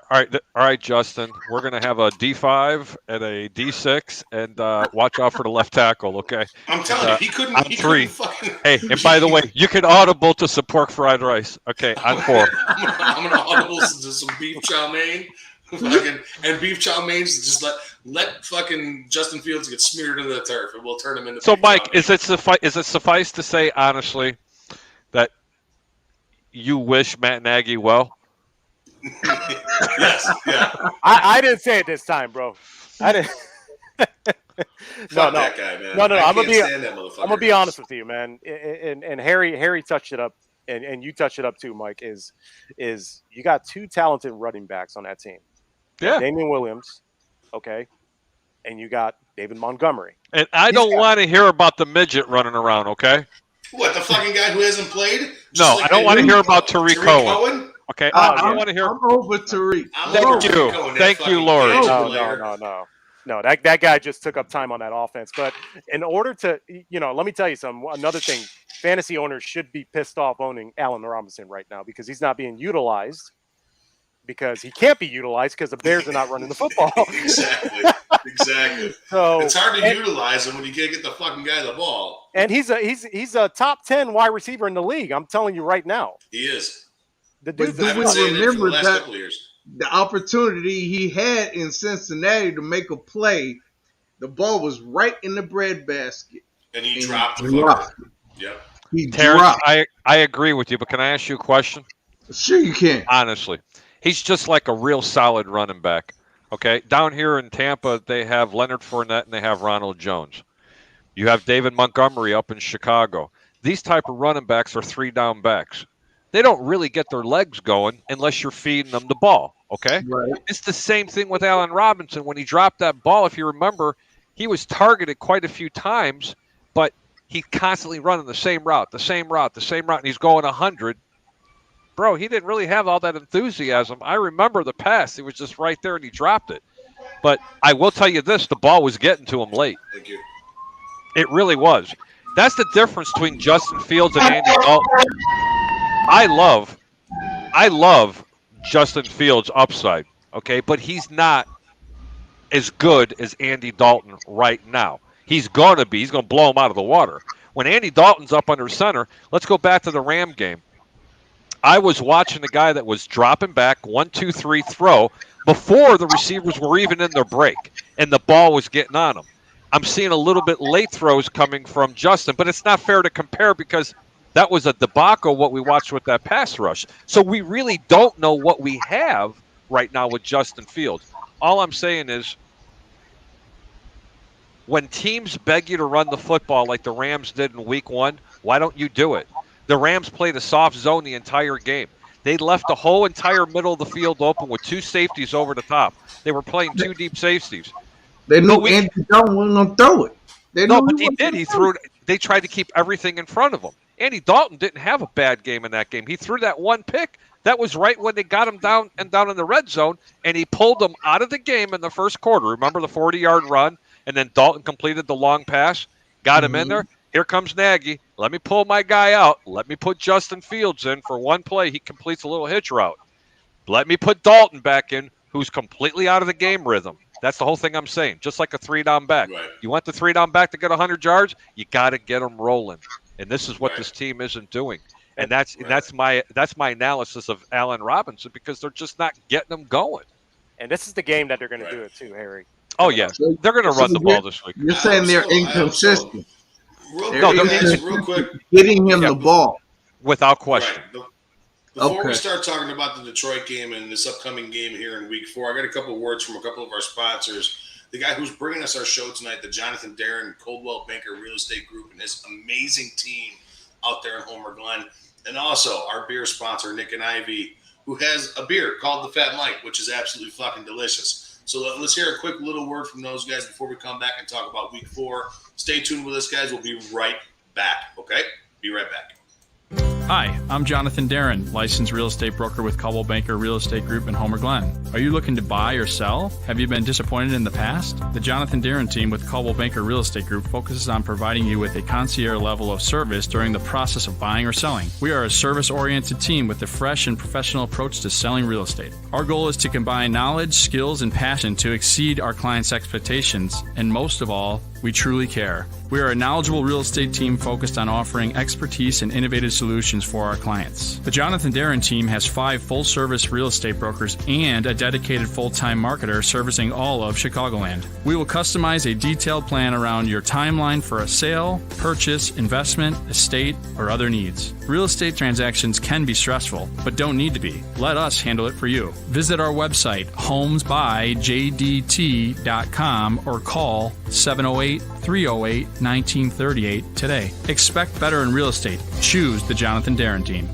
[SPEAKER 10] right, Justin. We're gonna have a D5 and a D6, and watch out for the left tackle, okay?
[SPEAKER 1] I'm telling you, he couldn't.
[SPEAKER 10] On 3. Hey, and by the way, you can audible to some pork fried rice, okay? On 4.
[SPEAKER 1] I'm gonna audible to some beef chow mein. And beef chow mains, just let fucking Justin Fields get smeared into the turf, and we'll turn him into.
[SPEAKER 10] So, Mike, is it suffice to say honestly that you wish Matt Nagy well?
[SPEAKER 1] Yes, yeah.
[SPEAKER 11] I didn't say it this time, bro. I didn't.
[SPEAKER 1] Fuck that guy, man.
[SPEAKER 11] No.
[SPEAKER 1] I
[SPEAKER 11] I'm
[SPEAKER 1] can't stand that motherfucker.
[SPEAKER 11] I'm gonna be honest with you, man. And Harry touched it up, and you touched it up too, Mike. Is you got two talented running backs on that team?
[SPEAKER 10] Yeah,
[SPEAKER 11] Damian Williams, okay, and you got David Montgomery.
[SPEAKER 10] And I don't want to hear about the midget running around, okay?
[SPEAKER 1] What, the fucking guy who hasn't played?
[SPEAKER 10] No, I don't want to hear about Tariq Cohen. Okay, I want to hear.
[SPEAKER 12] I'm over Tariq.
[SPEAKER 10] Thank you, Lord.
[SPEAKER 11] No, that guy just took up time on that offense. But in order to, let me tell you something. Another thing, fantasy owners should be pissed off owning Allen Robinson right now because he's not being utilized. Because he can't be utilized because the Bears are not running the football.
[SPEAKER 1] Exactly. So it's hard to utilize him when you can't get the fucking guy the ball.
[SPEAKER 11] And he's a top 10 wide receiver in the league. I'm telling you right now.
[SPEAKER 1] He is.
[SPEAKER 11] The dude.
[SPEAKER 12] But do we remember that the opportunity he had in Cincinnati to make a play, the ball was right in the breadbasket,
[SPEAKER 1] and he dropped the fucker. Yep.
[SPEAKER 10] Terrence, I agree with you, but can I ask you a question?
[SPEAKER 12] Sure, you can.
[SPEAKER 10] Honestly. He's just like a real solid running back. Okay, down here in Tampa, they have Leonard Fournette and they have Ronald Jones. You have David Montgomery up in Chicago. These type of running backs are 3-down backs. They don't really get their legs going unless you're feeding them the ball. Okay,
[SPEAKER 12] right.
[SPEAKER 10] It's the same thing with Allen Robinson. When he dropped that ball, if you remember, he was targeted quite a few times, but he's constantly running the same route, and he's going 100. Bro, he didn't really have all that enthusiasm. I remember the pass. He was just right there, and he dropped it. But I will tell you this, the ball was getting to him late.
[SPEAKER 1] Thank you.
[SPEAKER 10] It really was. That's the difference between Justin Fields and Andy Dalton. I love Justin Fields' upside, okay? But he's not as good as Andy Dalton right now. He's going to be. He's going to blow him out of the water. When Andy Dalton's up under center, let's go back to the Ram game. I was watching a guy that was dropping back, 1-2-3 throw, before the receivers were even in their break, and the ball was getting on them. I'm seeing a little bit late throws coming from Justin, but it's not fair to compare because that was a debacle what we watched with that pass rush. So we really don't know what we have right now with Justin Fields. All I'm saying is when teams beg you to run the football like the Rams did in week 1, why don't you do it? The Rams played a soft zone the entire game. They left the whole entire middle of the field open with 2 safeties over the top. They were playing 2 deep safeties.
[SPEAKER 12] They knew Andy Dalton wasn't going to throw it.
[SPEAKER 10] But he did. He threw it. They tried to keep everything in front of him. Andy Dalton didn't have a bad game in that game. He threw that one pick. That was right when they got him down in the red zone, and he pulled them out of the game in the first quarter. Remember the 40-yard run, and then Dalton completed the long pass, got him in there. Here comes Nagy. Let me pull my guy out. Let me put Justin Fields in for one play. He completes a little hitch route. Let me put Dalton back in, who's completely out of the game rhythm. That's the whole thing I'm saying. Just like a 3-down back. Right. You want the 3-down back to get 100 yards? You got to get them rolling. And this is what this team isn't doing. And that's my analysis of Allen Robinson because they're just not getting them going.
[SPEAKER 11] And this is the game that they're going to do it too, Harry.
[SPEAKER 10] Oh yeah, they're going to run the ball this week.
[SPEAKER 12] You're saying they're inconsistent.
[SPEAKER 1] Real quick,
[SPEAKER 12] getting him the ball
[SPEAKER 10] without question.
[SPEAKER 1] Right. Before we start talking about the Detroit game and this upcoming game here in Week 4, I got a couple of words from a couple of our sponsors. The guy who's bringing us our show tonight, the Jonathan Darren Coldwell Banker Real Estate Group, and his amazing team out there in Homer Glen, and also our beer sponsor Nick and Ivy, who has a beer called the Fat Mike, which is absolutely fucking delicious. So let's hear a quick little word from those guys before we come back and talk about Week 4. Stay tuned with us, guys. We'll be right back, okay? Be right back.
[SPEAKER 13] Hi, I'm Jonathan Darren, licensed real estate broker with Coldwell Banker Real Estate Group in Homer Glen. Are you looking to buy or sell? Have you been disappointed in the past? The Jonathan Darren team with Coldwell Banker Real Estate Group focuses on providing you with a concierge level of service during the process of buying or selling. We are a service-oriented team with a fresh and professional approach to selling real estate. Our goal is to combine knowledge, skills, and passion to exceed our clients' expectations, and most of all, We truly care. We are a knowledgeable real estate team focused on offering expertise and innovative solutions for our clients. The Jonathan Darren team has 5 full-service real estate brokers and a dedicated full-time marketer servicing all of Chicagoland. We will customize a detailed plan around your timeline for a sale, purchase, investment, estate, or other needs. Real estate transactions can be stressful, but don't need to be. Let us handle it for you. Visit our website, homesbyjdt.com, or call 708-308-1938 today. Expect better in real estate. Choose the Jonathan Darren team.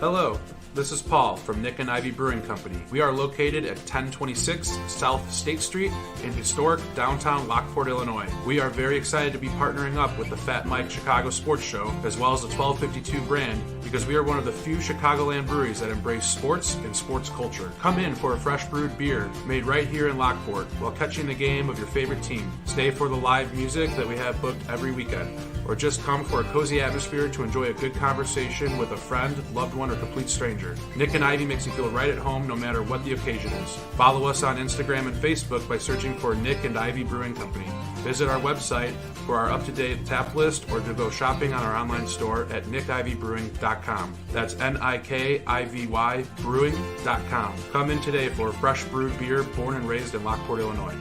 [SPEAKER 14] Hello, this is Paul from Nick and Ivy Brewing Company. We are located at 1026 South State Street in historic downtown Lockport, Illinois. We are very excited to be partnering up with the FatMike Chicago Sports Show as well as the 1252 brand because we are one of the few Chicagoland breweries that embrace sports and sports culture. Come in for a fresh brewed beer made right here in Lockport while catching the game of your favorite team. Stay for the live music that we have booked every weekend. Or just come for a cozy atmosphere to enjoy a good conversation with a friend, loved one, or complete stranger. Nick and Ivy makes you feel right at home no matter what the occasion is. Follow us on Instagram and Facebook by searching for Nick and Ivy Brewing Company. Visit our website for our up-to-date tap list or to go shopping on our online store at nickivybrewing.com. That's Nikivy brewing.com. Come in today for fresh brewed beer born and raised in Lockport, Illinois.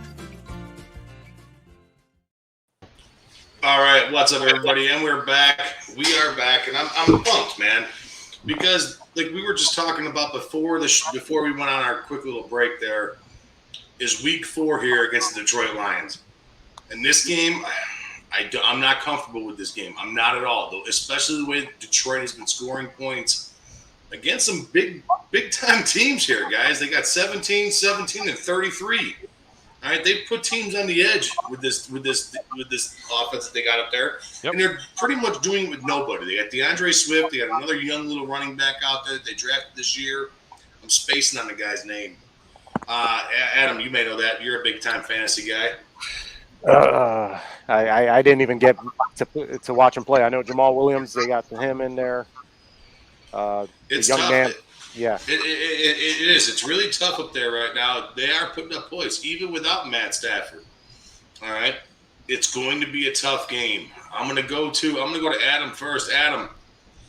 [SPEAKER 1] All right, what's up, everybody? And we're back. We are back, and I'm pumped, man, because like we were just talking about before we went on our quick little break. There is Week 4 here against the Detroit Lions, and this game, I'm not comfortable with this game. I'm not at all, though, especially the way Detroit has been scoring points against some big time teams here, guys. They got 17, 17, and 33. All right, they put teams on the edge with this offense that they got up there, and they're pretty much doing it with nobody. They got DeAndre Swift, they got another young little running back out there that they drafted this year. I'm spacing on the guy's name. Adam, you may know that. You're a big time fantasy guy.
[SPEAKER 11] I didn't even get to watch him play. I know Jamal Williams. They got him in there.
[SPEAKER 1] It's
[SPEAKER 11] young
[SPEAKER 1] tough.
[SPEAKER 11] man. Yeah,
[SPEAKER 1] it is. It's really tough up there right now. They are putting up points, even without Matt Stafford. All right, it's going to be a tough game. I'm gonna go to Adam first. Adam,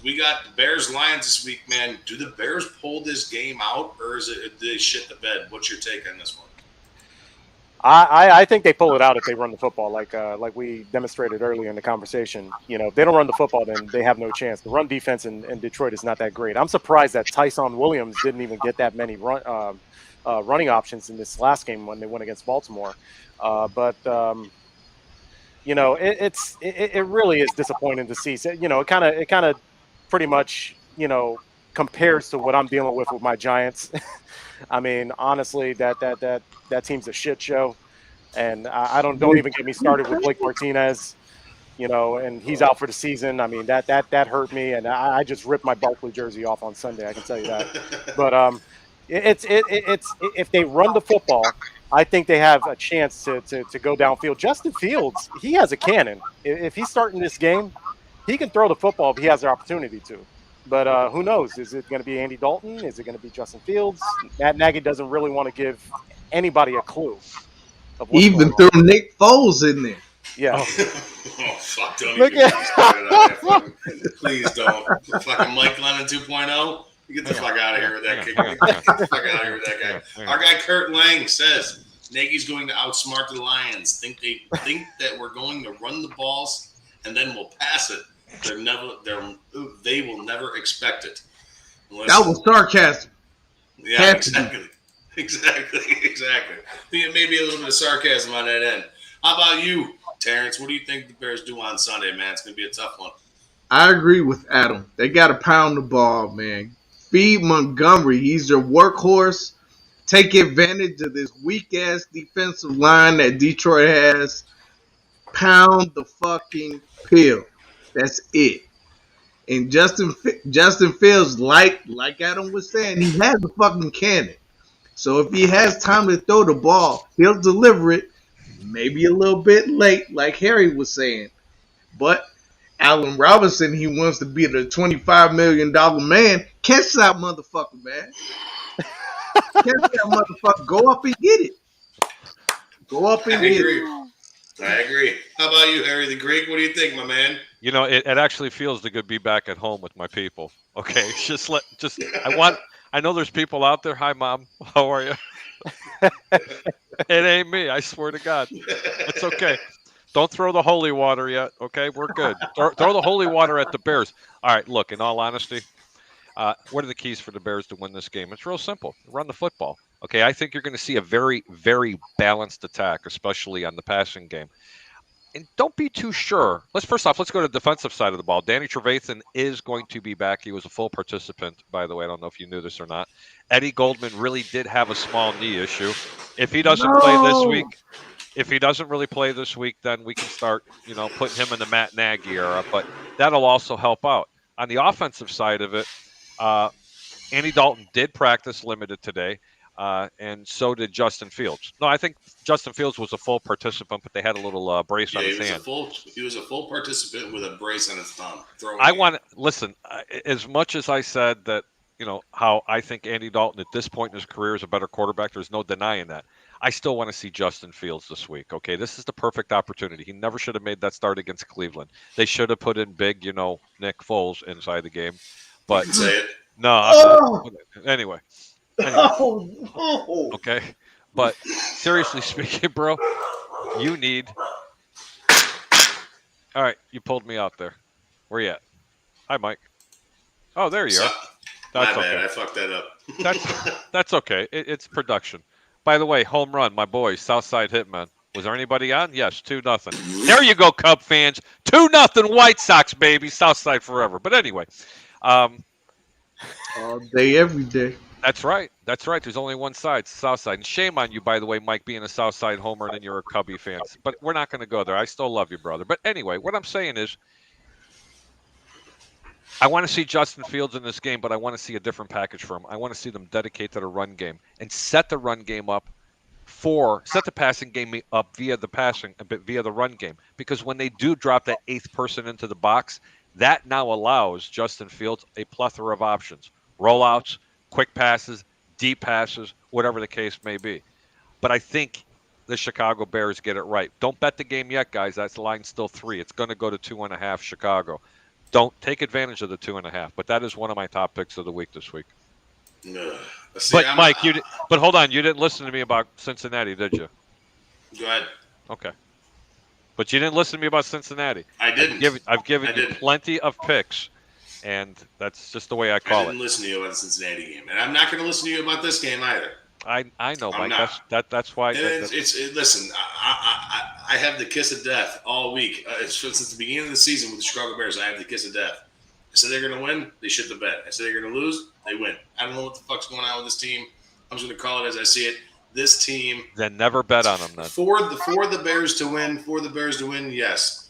[SPEAKER 1] we got the Bears Lions this week, man. Do the Bears pull this game out, or do they shit the bed? What's your take on this one?
[SPEAKER 11] I think they pull it out if they run the football, like we demonstrated earlier in the conversation. You know, if they don't run the football, then they have no chance. The run defense in Detroit is not that great. I'm surprised that Tyson Williams didn't even get that many running options in this last game when they went against Baltimore. But you know, it really is disappointing to see. So, you know, it kind of pretty much, you know, compares to what I'm dealing with my Giants. I mean, honestly, that team's a shit show, and I don't even get me started with Blake Martinez, you know, and he's out for the season. I mean, that hurt me, and I just ripped my Barkley jersey off on Sunday. I can tell you that. But it's if they run the football, I think they have a chance to go downfield. Justin Fields, he has a cannon. If he's starting this game, he can throw the football if he has the opportunity to. But who knows? Is it going to be Andy Dalton? Is it going to be Justin Fields? Matt Nagy doesn't really want to give anybody a clue.
[SPEAKER 12] Even threw Nick Foles in there.
[SPEAKER 11] Yeah.
[SPEAKER 1] Oh, fuck. Don't even get me started on that. Please don't. Fucking Mike Lennon 2.0. Get the fuck out of here with that kid. Get the fuck out of here with that guy. Our guy Kurt Lang says Nagy's going to outsmart the Lions. Think that we're going to run the balls and then we'll pass it. They will never expect it.
[SPEAKER 12] That was sarcasm.
[SPEAKER 1] Yeah, exactly. I think it may be a little bit of sarcasm on that end. How about you, Terrence? What do you think the Bears do on Sunday, man? It's going to be a tough one.
[SPEAKER 12] I agree with Adam. They got to pound the ball, man. Feed Montgomery. He's their workhorse. Take advantage of this weak-ass defensive line that Detroit has. Pound the fucking pill. That's it. And Justin Fields, like Adam was saying, he has a fucking cannon. So if he has time to throw the ball, he'll deliver it. Maybe a little bit late, like Harry was saying. But Allen Robinson, he wants to be the $25 million man. Catch that motherfucker, man. Catch that motherfucker. Go up and get it. Go up and get it.
[SPEAKER 1] I agree. How about you, Harry the Greek? What do you think, my man?
[SPEAKER 10] You know, it actually feels good to be back at home with my people. Okay, I know there's people out there. Hi, Mom. How are you? It ain't me. I swear to God. It's okay. Don't throw the holy water yet. Okay, we're good. Throw the holy water at the Bears. All right. Look, in all honesty, what are the keys for the Bears to win this game? It's real simple. Run the football. Okay, I think you're going to see a very, very balanced attack, especially on the passing game. And don't be too sure. Let's go to the defensive side of the ball. Danny Trevathan is going to be back. He was a full participant, by the way. I don't know if you knew this or not. Eddie Goldman really did have a small knee issue. If he doesn't play this week, if he doesn't really play this week, then we can start, putting him in the Matt Nagy era. But that'll also help out. On the offensive side of it, Andy Dalton did practice limited today. And so did Justin Fields. No, I think Justin Fields was a full participant, but they had a little brace on his hand.
[SPEAKER 1] He was a full participant with a brace on his thumb.
[SPEAKER 10] Listen, as much as I said that, how I think Andy Dalton at this point in his career is a better quarterback, there's no denying that. I still want to see Justin Fields this week. Okay, this is the perfect opportunity. He never should have made that start against Cleveland. They should have put in big, Nick Foles inside the game. But
[SPEAKER 1] say it.
[SPEAKER 10] No. Anyway.
[SPEAKER 12] Oh, no.
[SPEAKER 10] Okay, but seriously speaking, bro, you need. All right, you pulled me out there. Where you at? Hi, Mike. Oh, there you are.
[SPEAKER 1] That's okay. I fucked that up.
[SPEAKER 10] That's okay. It's production. By the way, home run, my boys, Southside Hitmen. Was there anybody on? Yes, 2-0. There you go, Cub fans. 2-0 White Sox, baby. Southside forever. But anyway,
[SPEAKER 12] all day, every day.
[SPEAKER 10] That's right. There's only one side, South Side. And shame on you, by the way, Mike, being a South Side homer and you're a Cubby fan. But we're not going to go there. I still love you, brother. But anyway, what I'm saying is I want to see Justin Fields in this game, but I want to see a different package for him. I want to see them dedicate to the run game and set the run game up set the passing game up via the run game. Because when they do drop that eighth person into the box, that now allows Justin Fields a plethora of options. Rollouts, quick passes, deep passes, whatever the case may be. But I think the Chicago Bears get it right. Don't bet the game yet, guys. That line's still 3. It's going to go to 2.5 Chicago. Don't take advantage of the 2.5. But that is one of my top picks of the week this week. Mike, but hold on. You didn't listen to me about Cincinnati, did you?
[SPEAKER 1] Go ahead.
[SPEAKER 10] Okay. But you didn't listen to me about Cincinnati.
[SPEAKER 1] I didn't.
[SPEAKER 10] I've given you plenty of picks. And that's just the way I call it.
[SPEAKER 1] I didn't listen to you about the Cincinnati game, and I'm not going to listen to you about this game either.
[SPEAKER 10] I know, Mike. That's why.
[SPEAKER 1] Listen. I have the kiss of death all week. Since the beginning of the season with the Chicago Bears, I have the kiss of death. I said they're going to win. They shit the bed. I said they're going to lose. They win. I don't know what the fuck's going on with this team. I'm just going to call it as I see it. This team.
[SPEAKER 10] Then never bet on them. Then
[SPEAKER 1] for the Bears to win. Yes.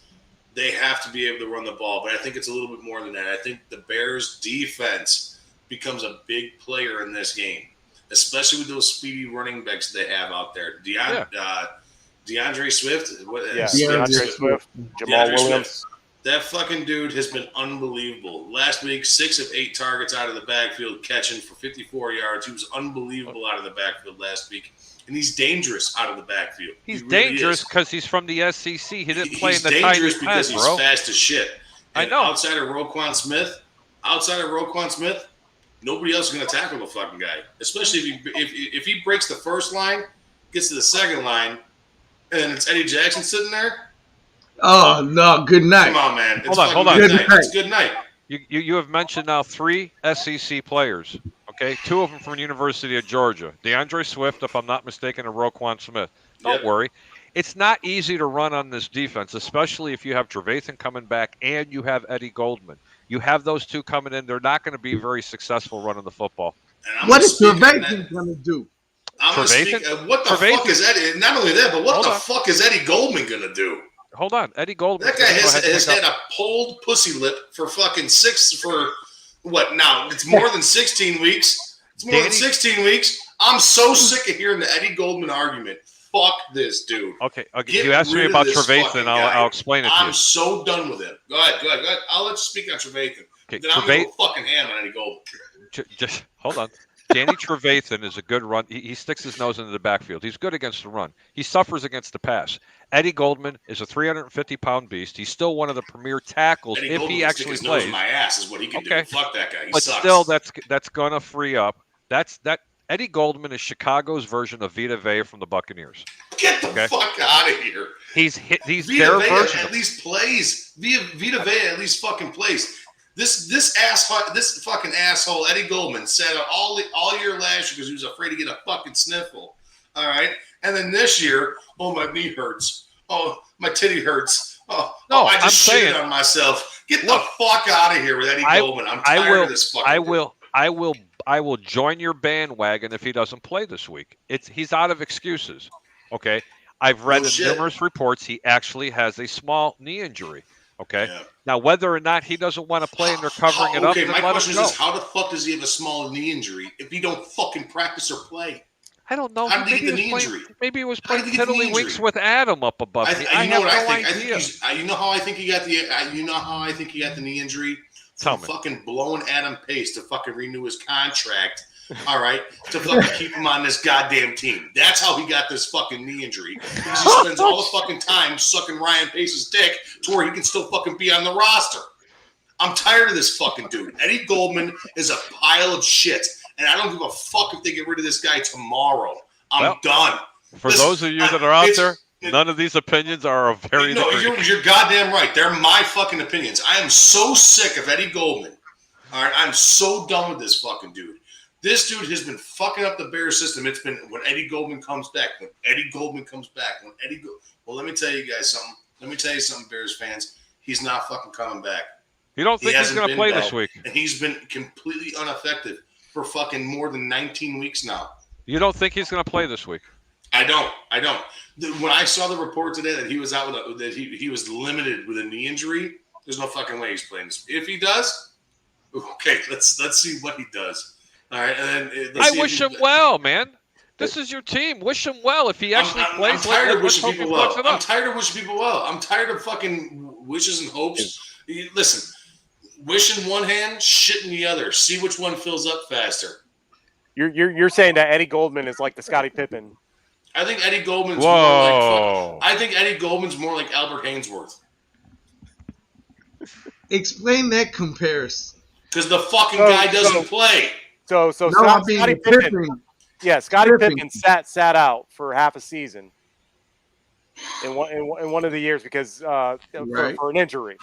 [SPEAKER 1] They have to be able to run the ball, but I think it's a little bit more than that. I think the Bears' defense becomes a big player in this game, especially with those speedy running backs they have out there. DeAndre Swift.
[SPEAKER 11] DeAndre Swift. Jamal Williams.
[SPEAKER 1] That fucking dude has been unbelievable. Last week, 6 of 8 targets out of the backfield, catching for 54 yards. He was unbelievable out of the backfield last week. And he's dangerous out of the backfield.
[SPEAKER 10] He's dangerous because he's from the SEC. He didn't play in the tiny pen, bro.
[SPEAKER 1] He's dangerous because he's fast as shit. And
[SPEAKER 10] I know.
[SPEAKER 1] Outside of Roquan Smith, nobody else is going to tackle the fucking guy. Especially if he breaks the first line, gets to the second line, and it's Eddie Jackson sitting there.
[SPEAKER 12] Oh no! Good night.
[SPEAKER 1] Come on, man.
[SPEAKER 10] Hold on.
[SPEAKER 1] It's good night.
[SPEAKER 10] You have mentioned now 3 SEC players. Okay, 2 of them from the University of Georgia. DeAndre Swift, if I'm not mistaken, and Roquan Smith. Don't worry. It's not easy to run on this defense, especially if you have Trevathan coming back and you have Eddie Goldman. You have those 2 coming in. They're not going to be very successful running the football.
[SPEAKER 12] What is Trevathan going to do?
[SPEAKER 1] What the fuck is Eddie? Not only that, but what the fuck is Eddie Goldman going to do?
[SPEAKER 10] Hold on. Eddie Goldman.
[SPEAKER 1] That guy has had a pulled pussy lip for fucking 6 for what now? It's more than 16 weeks. It's more than 16 weeks. I'm so sick of hearing the Eddie Goldman argument. Fuck this dude.
[SPEAKER 10] Okay.
[SPEAKER 1] Get
[SPEAKER 10] You asked me
[SPEAKER 1] rid of
[SPEAKER 10] about
[SPEAKER 1] this
[SPEAKER 10] Trevathan.
[SPEAKER 1] fucking
[SPEAKER 10] I'll
[SPEAKER 1] guy.
[SPEAKER 10] explain it to you.
[SPEAKER 1] I'm so done with him. Go ahead. I'll let you speak on Trevathan.
[SPEAKER 10] Okay,
[SPEAKER 1] Then I'm going to go fucking ham on Eddie Goldman.
[SPEAKER 10] Just hold on. Danny Trevathan is a good run. He sticks his nose into the backfield. He's good against the run. He suffers against the pass. Eddie Goldman is a 350-pound beast. He's still one of the premier tackles
[SPEAKER 1] Eddie
[SPEAKER 10] if
[SPEAKER 1] Goldman
[SPEAKER 10] he
[SPEAKER 1] can
[SPEAKER 10] actually
[SPEAKER 1] stick his nose
[SPEAKER 10] plays.
[SPEAKER 1] in my ass is what he can do. Fuck that guy. He
[SPEAKER 10] But
[SPEAKER 1] sucks.
[SPEAKER 10] still, that's gonna free up. Eddie Goldman is Chicago's version of Vita Vea from the Buccaneers.
[SPEAKER 1] Get the fuck out of here.
[SPEAKER 10] He's
[SPEAKER 1] Vita
[SPEAKER 10] their
[SPEAKER 1] Vea
[SPEAKER 10] version.
[SPEAKER 1] at least plays. Vita Vea at least fucking plays. This fucking asshole Eddie Goldman sat out all year last year because he was afraid to get a fucking sniffle. All right, and then this year, oh, my knee hurts. Oh, my titty hurts. I just shitted on myself. Get the fuck out of here with Eddie Goldman. I'm tired of this fucking.
[SPEAKER 10] I will join your bandwagon if he doesn't play this week. He's out of excuses. Okay, I've read in numerous reports he actually has a small knee injury. Okay. Yeah. Now, whether or not he doesn't want to play and they're covering it up,
[SPEAKER 1] okay. My question is this: how the fuck does he have a small knee injury if he don't fucking practice or play?
[SPEAKER 10] I don't know.
[SPEAKER 1] How did he get the knee injury?
[SPEAKER 10] Maybe he was playing tiddlywinks with Adam up above. I have no idea.
[SPEAKER 1] You know how I think he got the knee injury?
[SPEAKER 10] Tell me.
[SPEAKER 1] Fucking blowing Adam Pace to fucking renew his contract. All right, to fucking keep him on this goddamn team. That's how he got this fucking knee injury. Because he spends all the fucking time sucking Ryan Pace's dick to where he can still fucking be on the roster. I'm tired of this fucking dude. Eddie Goldman is a pile of shit, and I don't give a fuck if they get rid of this guy tomorrow. I'm done.
[SPEAKER 10] For those of you that are out there, none of these opinions are a very.
[SPEAKER 1] No, you're goddamn right. They're my fucking opinions. I am so sick of Eddie Goldman. All right, I'm so done with this fucking dude. This dude has been fucking up the Bears system. It's been when Eddie Goldman comes back. Well, let me tell you guys something. Let me tell you something, Bears fans. He's not fucking coming back.
[SPEAKER 10] You don't think he's going to play this week?
[SPEAKER 1] And he's been completely ineffective for fucking more than 19 weeks now.
[SPEAKER 10] You don't think he's going to play this week?
[SPEAKER 1] I don't. When I saw the report today that he was out with that he was limited with a knee injury, there's no fucking way he's playing this. If he does, okay, let's see what he does. All right, and then
[SPEAKER 10] I wish him well, man. This is your team. Wish him well. If he actually plays,
[SPEAKER 1] I'm tired of wishing people well. I'm tired of wishing people well. I'm tired of fucking wishes and hopes. Listen, wish in one hand, shit in the other. See which one fills up faster.
[SPEAKER 11] You're saying that Eddie Goldman is like the Scottie Pippen.
[SPEAKER 1] I think Eddie Goldman's more like Albert Hainsworth.
[SPEAKER 12] Explain that comparison.
[SPEAKER 1] Because the fucking guy doesn't play.
[SPEAKER 11] So Scottie Pippen. Yeah, Scottie Pippen sat out for half a season in one of the years because for an injury.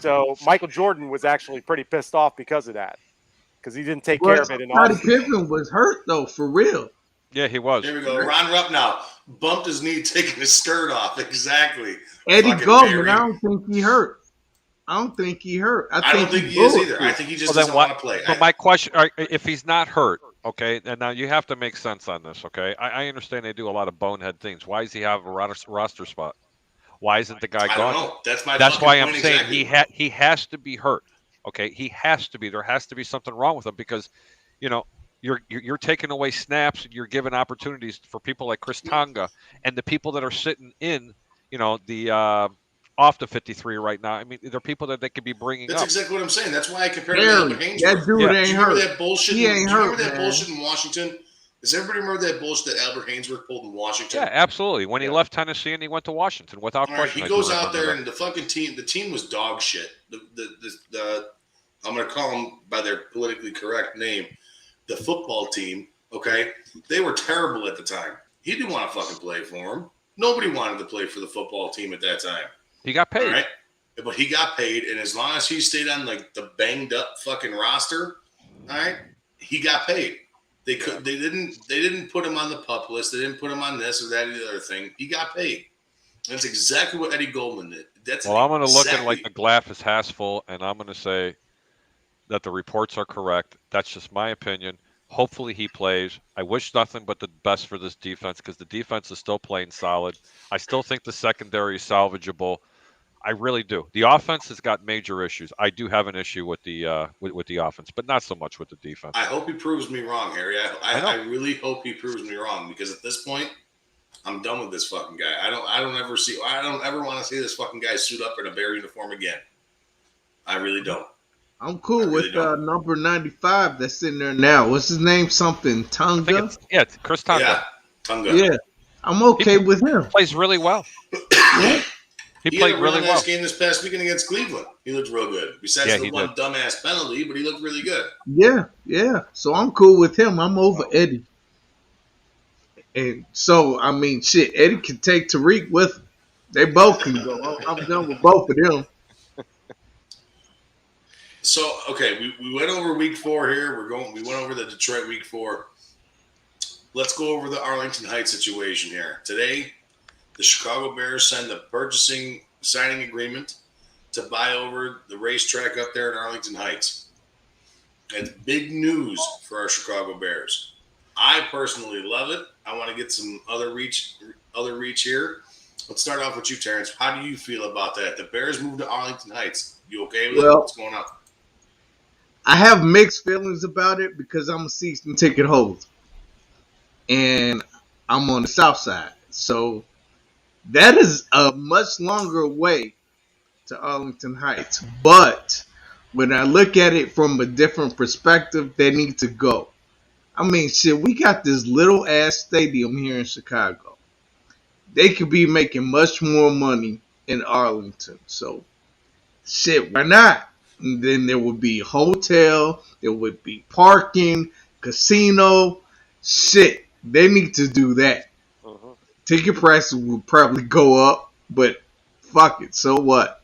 [SPEAKER 11] So Michael Jordan was actually pretty pissed off because of that, because he didn't take care of it.
[SPEAKER 12] Scottie Pippen was hurt though, for real.
[SPEAKER 10] Yeah, he was.
[SPEAKER 1] Here we go. Ron Rupp now bumped his knee, taking his skirt off. Exactly.
[SPEAKER 12] Eddie Goldman, I don't think he hurt. I don't think he is either. I think he just doesn't want to play.
[SPEAKER 10] But my question, if he's not hurt, okay, and now you have to make sense on this, okay? I understand they do a lot of bonehead things. Why does he have a roster spot? Why isn't the guy gone?
[SPEAKER 1] I don't know.
[SPEAKER 10] That's why I'm saying he has to be hurt. Okay, he has to be. There has to be something wrong with him because, you're taking away snaps and you're giving opportunities for people like Chris Tonga and the people that are sitting in, the off the 53 right now. I mean, there are people that they could be bringing
[SPEAKER 1] That's
[SPEAKER 10] up.
[SPEAKER 1] exactly what I'm saying. That's why I compared him to Albert Hainsworth.
[SPEAKER 12] That dude ain't hurt.
[SPEAKER 1] That bullshit?
[SPEAKER 12] He ain't hurt.
[SPEAKER 1] Remember that bullshit in Washington? Does everybody remember that bullshit that Albert Hainsworth pulled in Washington?
[SPEAKER 10] Yeah, absolutely. When he left Tennessee and he went to Washington, without question.
[SPEAKER 1] He goes out there and the fucking team. The team was dog shit. The I'm going to call them by their politically correct name. The football team. Okay, they were terrible at the time. He didn't want to fucking play for him. Nobody wanted to play for the football team at that time.
[SPEAKER 10] He got paid.
[SPEAKER 1] All right? But he got paid, and as long as he stayed on like the banged up fucking roster, all right, he got paid. They didn't put him on the PUP list. They didn't put him on this or that or the other thing. He got paid. That's exactly what Eddie Goldman did.
[SPEAKER 10] I'm going to look at like the glass is half full, and I'm going to say that the reports are correct. That's just my opinion. Hopefully he plays. I wish nothing but the best for this defense because the defense is still playing solid. I still think the secondary is salvageable. I really do. The offense has got major issues. I do have an issue with the with the offense, but not so much with the defense.
[SPEAKER 1] I hope he proves me wrong, Harry. I really hope he proves me wrong, because at this point, I'm done with this fucking guy. I don't ever want to see this fucking guy suit up in a Bear uniform again. I really don't.
[SPEAKER 12] I'm cool with number 95 that's in there now. What's his name? Something Tonga?
[SPEAKER 10] It's Chris Tonga.
[SPEAKER 1] Yeah, Tonga.
[SPEAKER 12] Yeah, I'm okay with him.
[SPEAKER 10] Plays really well. He
[SPEAKER 1] played
[SPEAKER 10] played really well.
[SPEAKER 1] Nice game this past weekend against Cleveland. He looked real good. Besides the one dumbass penalty, but he looked really good.
[SPEAKER 12] Yeah. So I'm cool with him. I'm over Eddie. And so, I mean, shit, Eddie can take Tariq with him. They both can go. I'm done with both of them.
[SPEAKER 1] So, okay, we went over week 4 here. We went over the Detroit week 4. Let's go over the Arlington Heights situation here. Today, the Chicago Bears signed the signing agreement to buy over the racetrack up there in Arlington Heights. It's big news for our Chicago Bears. I personally love it. I want to get some other reach here. Let's start off with you, Terrence. How do you feel about that? The Bears moved to Arlington Heights. You okay with it? What's going on?
[SPEAKER 12] I have mixed feelings about it because I'm a season ticket holder. And I'm on the south side. So that is a much longer way to Arlington Heights. But when I look at it from a different perspective, they need to go. I mean, shit, we got this little ass stadium here in Chicago. They could be making much more money in Arlington. So, shit, why not? And then there would be a hotel, there would be parking, casino. Shit, they need to do that. Ticket prices will probably go up, but fuck it, so what?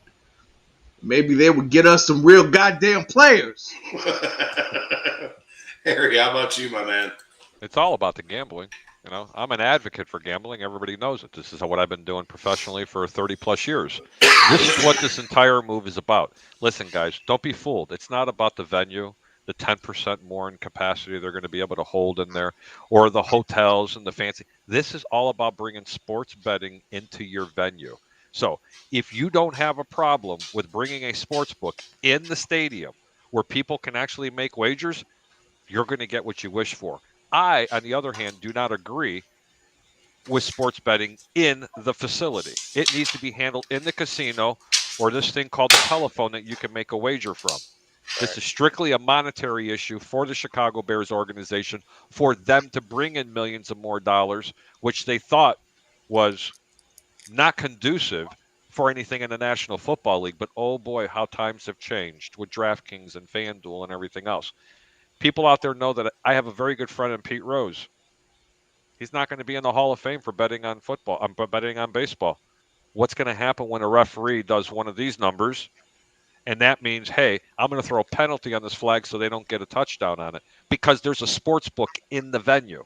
[SPEAKER 12] Maybe they would get us some real goddamn players.
[SPEAKER 1] Harry, how about you, my man?
[SPEAKER 10] It's all about the gambling. You know, I'm an advocate for gambling. Everybody knows it. This is what I've been doing professionally for 30 plus years. This is what this entire move is about. Listen, guys, don't be fooled. It's not about the venue, the 10% more in capacity they're going to be able to hold in there, or the hotels and the fancy. This is all about bringing sports betting into your venue. So if you don't have a problem with bringing a sports book in the stadium where people can actually make wagers, you're going to get what you wish for. I, on the other hand, do not agree with sports betting in the facility. It needs to be handled in the casino or this thing called the telephone that you can make a wager from. This is strictly a monetary issue for the Chicago Bears organization, for them to bring in millions of more dollars, which they thought was not conducive for anything in the National Football League. But oh boy, how times have changed with DraftKings and FanDuel and everything else. People out there know that I have a very good friend in Pete Rose. He's not going to be in the Hall of Fame for betting on football. I'm betting on baseball. What's going to happen when a referee does one of these numbers? And that means, hey, I'm going to throw a penalty on this flag so they don't get a touchdown on it because there's a sports book in the venue.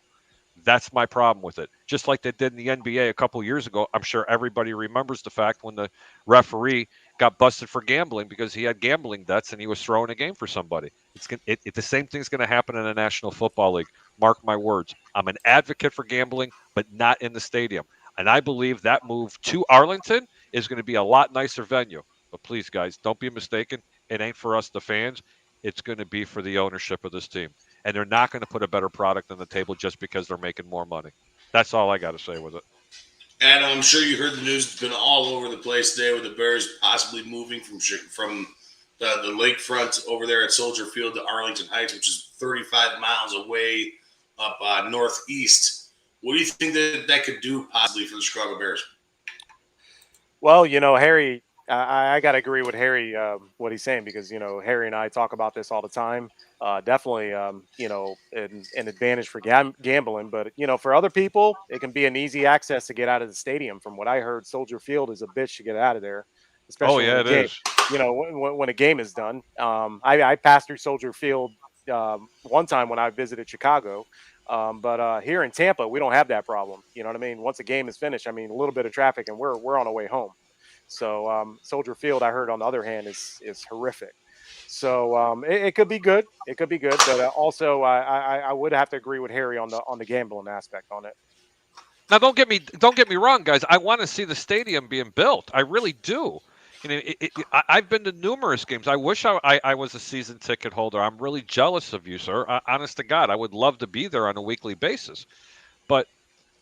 [SPEAKER 10] That's my problem with it. Just like they did in the NBA a couple years ago. I'm sure everybody remembers the fact when the referee got busted for gambling because he had gambling debts and he was throwing a game for somebody. The same thing's going to happen in the National Football League. Mark my words. I'm an advocate for gambling, but not in the stadium. And I believe that move to Arlington is going to be a lot nicer venue. But please, guys, don't be mistaken. It ain't for us, the fans. It's going to be for the ownership of this team. And they're not going to put a better product on the table just because they're making more money. That's all I got to say with it.
[SPEAKER 1] And I'm sure you heard the news. It's been all over the place today with the Bears possibly moving from the lakefront over there at Soldier Field to Arlington Heights, which is 35 miles away up northeast. What do you think that could do possibly for the Chicago Bears?
[SPEAKER 11] Well, Harry, I got to agree with Harry, what he's saying, because, Harry and I talk about this all the time. Definitely, an advantage for gambling. But, for other people, it can be an easy access to get out of the stadium. From what I heard, Soldier Field is a bitch to get out of there. Especially when the game, is. When a game is done. I passed through Soldier Field one time when I visited Chicago. But here in Tampa, we don't have that problem. You know what I mean? Once a game is finished, a little bit of traffic and we're on our way home. So Soldier Field, I heard on the other hand, is horrific. So it could be good. It could be good. But also I would have to agree with Harry on the gambling aspect on it.
[SPEAKER 10] Now, don't get me wrong, guys. I want to see the stadium being built. I really do. I've been to numerous games. I wish I was a season ticket holder. I'm really jealous of you, sir. Honest to God, I would love to be there on a weekly basis. But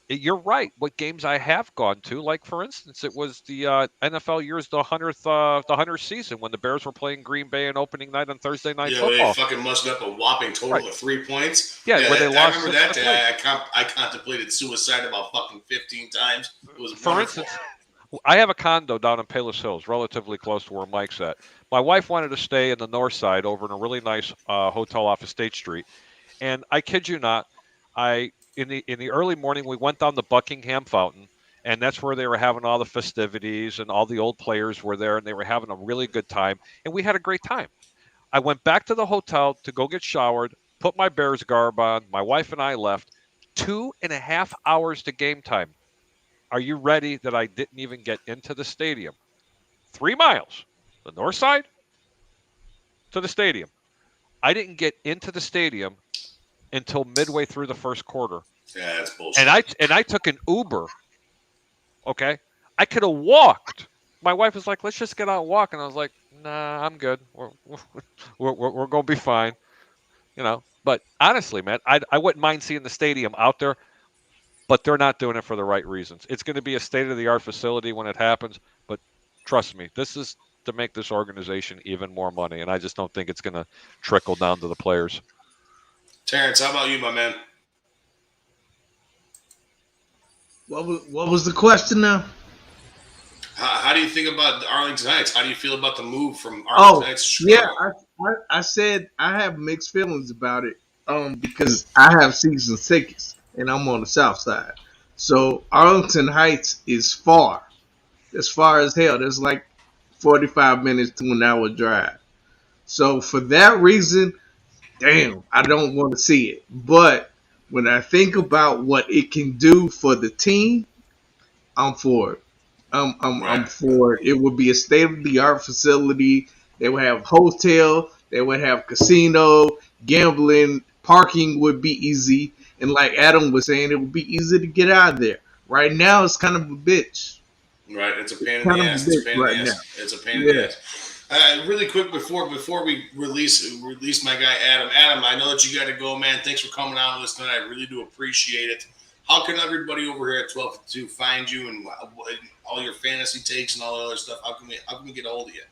[SPEAKER 10] you're right. What games I have gone to, like for instance, it was the NFL years the 100th season when the Bears were playing Green Bay on opening night on Thursday Night
[SPEAKER 1] Yeah,
[SPEAKER 10] Football.
[SPEAKER 1] where they fucking mustered up a whopping total of 3 points.
[SPEAKER 10] Yeah, where they lost.
[SPEAKER 1] I remember that day. I contemplated suicide about fucking 15 times. It was
[SPEAKER 10] for
[SPEAKER 1] wonderful.
[SPEAKER 10] instance, I have a condo down in Palos Hills, relatively close to where Mike's at. My wife wanted to stay in the north side over in a really nice hotel off of State Street, and I kid you not, in the early morning we went down the Buckingham Fountain, and that's where they were having all the festivities, and all the old players were there, and they were having a really good time, and we had a great time. I went back to the hotel to go get showered, put my Bears garb on. My wife and I left. 2.5 hours to game time. Are you ready that I didn't even get into the stadium? 3 miles, the north side to the stadium. I didn't get into the stadium until midway through the first quarter.
[SPEAKER 1] Yeah, that's bullshit.
[SPEAKER 10] And I took an Uber. Okay, I could have walked. My wife was like, "Let's just get out and walk," and I was like, "Nah, I'm good. We're gonna be fine." You know. But honestly, man, I wouldn't mind seeing the stadium out there. But they're not doing it for the right reasons. It's going to be a state-of-the-art facility when it happens, but trust me, this is to make this organization even more money, and I just don't think it's going to trickle down to the players.
[SPEAKER 1] Terrence, how about you, my man?
[SPEAKER 12] What was the question now?
[SPEAKER 1] How do you think about the Arlington Heights? How do you feel about the move from Arlington Heights to Chicago?
[SPEAKER 12] Yeah, I said I have mixed feelings about it because I have season tickets. And I'm on the south side. So Arlington Heights is far. As far as hell. There's like 45 minutes to an hour drive. So for that reason, damn, I don't want to see it. But when I think about what it can do for the team, I'm for it. I'm for it. It would be a state-of-the-art facility. They would have hotel. They would have casino, gambling, parking would be easy. And like Adam was saying, it would be easy to get out of there. Right now, it's kind of a bitch.
[SPEAKER 1] Right, it's a pain in the ass. It's a pain in the ass. It's a pain in the ass. Really quick before we release my guy Adam. Adam, I know that you got to go, man. Thanks for coming out and listening. I really do appreciate it. How can everybody over here at 1252 find you and all your fantasy takes and all that other stuff? How can we get a hold of you?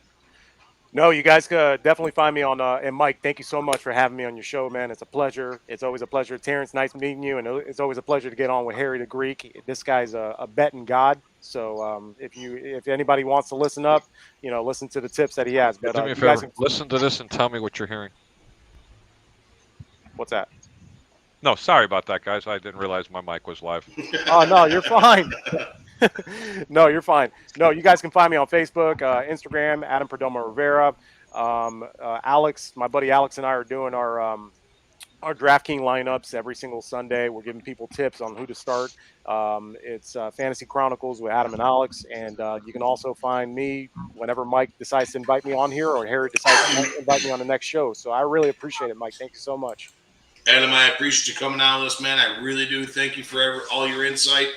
[SPEAKER 11] No, you guys could definitely find me on, and Mike, thank you so much for having me on your show, man. It's a pleasure. It's always a pleasure. Terrence, nice meeting you, and it's always a pleasure to get on with Harry the Greek. This guy's a betting god. So if anybody wants to listen up, listen to the tips that he has. But
[SPEAKER 10] do me a favor, listen to this and tell me what you're hearing.
[SPEAKER 11] What's that?
[SPEAKER 10] No, sorry about that, guys. I didn't realize my mic was live.
[SPEAKER 11] Oh, no, you're fine. No, you're fine. No, you guys can find me on Facebook, Instagram, Adam Perdomo Rivera. Alex, my buddy Alex and I are doing our DraftKings lineups every single Sunday. We're giving people tips on who to start. It's Fantasy Chronicles with Adam and Alex. And you can also find me whenever Mike decides to invite me on here or Harry decides to invite me on the next show. So I really appreciate it, Mike. Thank you so much.
[SPEAKER 1] Adam, I appreciate you coming out with us, man. I really do. Thank you for all your insight.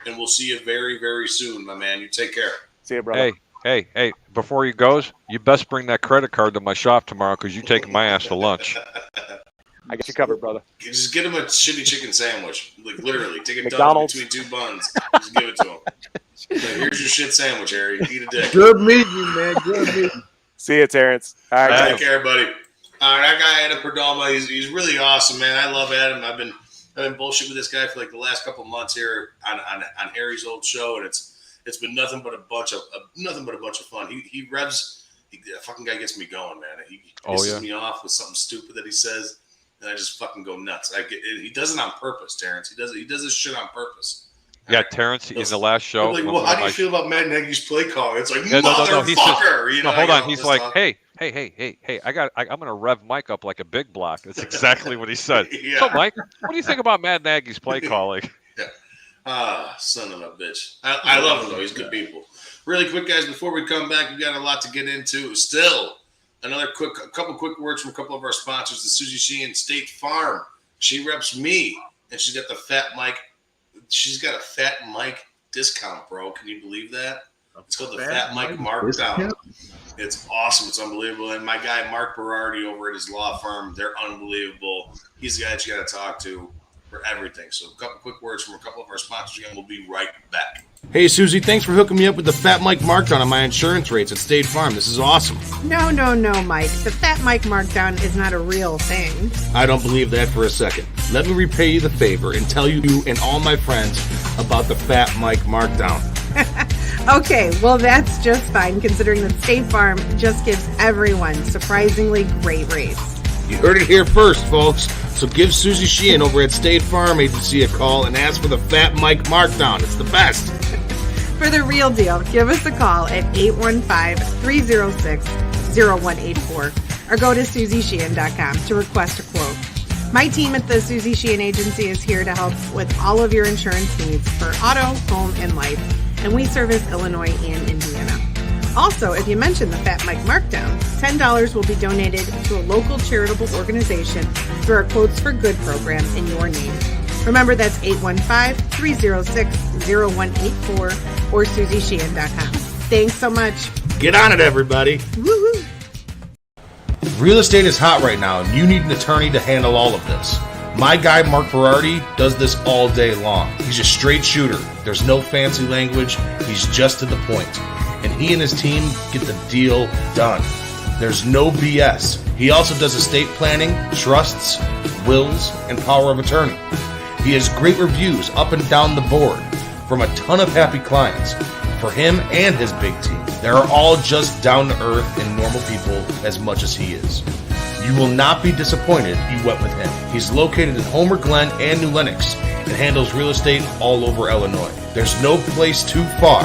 [SPEAKER 1] And we'll see you very, very soon, my man. You take care.
[SPEAKER 11] See you, brother.
[SPEAKER 10] Hey, before he goes, you best bring that credit card to my shop tomorrow because you're taking my ass to lunch.
[SPEAKER 11] I got you covered, brother.
[SPEAKER 1] Just get him a shitty chicken sandwich. Like, literally. Take a
[SPEAKER 11] McDonald's.
[SPEAKER 1] dump between 2 buns. Just give it to him. Like, here's your shit sandwich, Harry. Eat a dick.
[SPEAKER 12] Good meeting you, man. Good meeting you.
[SPEAKER 11] See you, Terrence. All right,
[SPEAKER 1] take care, buddy. That guy, Adam Perdomo, he's really awesome, man. I love Adam. I've been bullshit with this guy for like the last couple of months here on Harry's old show, and it's been nothing but a bunch of fun. He revs. The fucking guy gets me going, man. He pisses me off with something stupid that he says, and I just fucking go nuts. He does it on purpose, Terrence. He does this shit on purpose.
[SPEAKER 10] Yeah, Terrence, in the last show.
[SPEAKER 1] Like, well, how do you feel about Matt Nagy's play call? It's like,
[SPEAKER 10] no,
[SPEAKER 1] motherfucker.
[SPEAKER 10] No, hold on. He's like, hey, I'm gonna rev Mike up like a big block. That's exactly what he said.
[SPEAKER 1] Yeah.
[SPEAKER 10] So, Mike, what do you think about Matt Nagy's play calling?
[SPEAKER 1] Son of a bitch. I love him though. He's good people. Really quick, guys, before we come back, we've got a lot to get into. Still, a couple quick words from a couple of our sponsors. The Susie Sheehan State Farm. She reps me, and she's got the FatMike. She's got a FatMike discount, bro. Can you believe that? It's called the Fat Mike Markdown. It's awesome. It's unbelievable. And my guy, Mark Berardi, over at his law firm, they're unbelievable. He's the guy that you got to talk to for everything. So a couple quick words from a couple of our sponsors, and we'll be right back.
[SPEAKER 2] Hey, Susie, thanks for hooking me up with the Fat Mike Markdown on my insurance rates at State Farm. This is awesome.
[SPEAKER 15] No, Mike. The Fat Mike Markdown is not a real thing.
[SPEAKER 2] I don't believe that for a second. Let me repay you the favor and tell you and all my friends about the Fat Mike Markdown.
[SPEAKER 15] Okay, well, that's just fine, considering that State Farm just gives everyone surprisingly great rates.
[SPEAKER 2] You heard it here first, folks. So give Susie Sheehan over at State Farm Agency a call and ask for the Fat Mike Markdown. It's the best.
[SPEAKER 15] For the real deal, give us a call at 815-306-0184 or go to SusieSheehan.com to request a quote. My team at the Susie Sheehan Agency is here to help with all of your insurance needs for auto, home, and life, and we service Illinois and Indiana. Also, if you mention the Fat Mike Markdown, $10 will be donated to a local charitable organization through our Quotes for Good program in your name. Remember, that's 815-306-0184 or SusieSheehan.com. Thanks so much.
[SPEAKER 2] Get on it, everybody.
[SPEAKER 15] Woo-hoo.
[SPEAKER 2] Real estate is hot right now, and you need an attorney to handle all of this. My guy, Mark Berardi, does this all day long. He's a straight shooter. There's no fancy language. He's just to the point. And he and his team get the deal done. There's no BS. He also does estate planning, trusts, wills, and power of attorney. He has great reviews up and down the board from a ton of happy clients. For him and his big team, they're all just down to earth and normal people as much as he is. You will not be disappointed you went with him. He's located in Homer Glen and New Lenox and handles real estate all over Illinois. There's no place too far,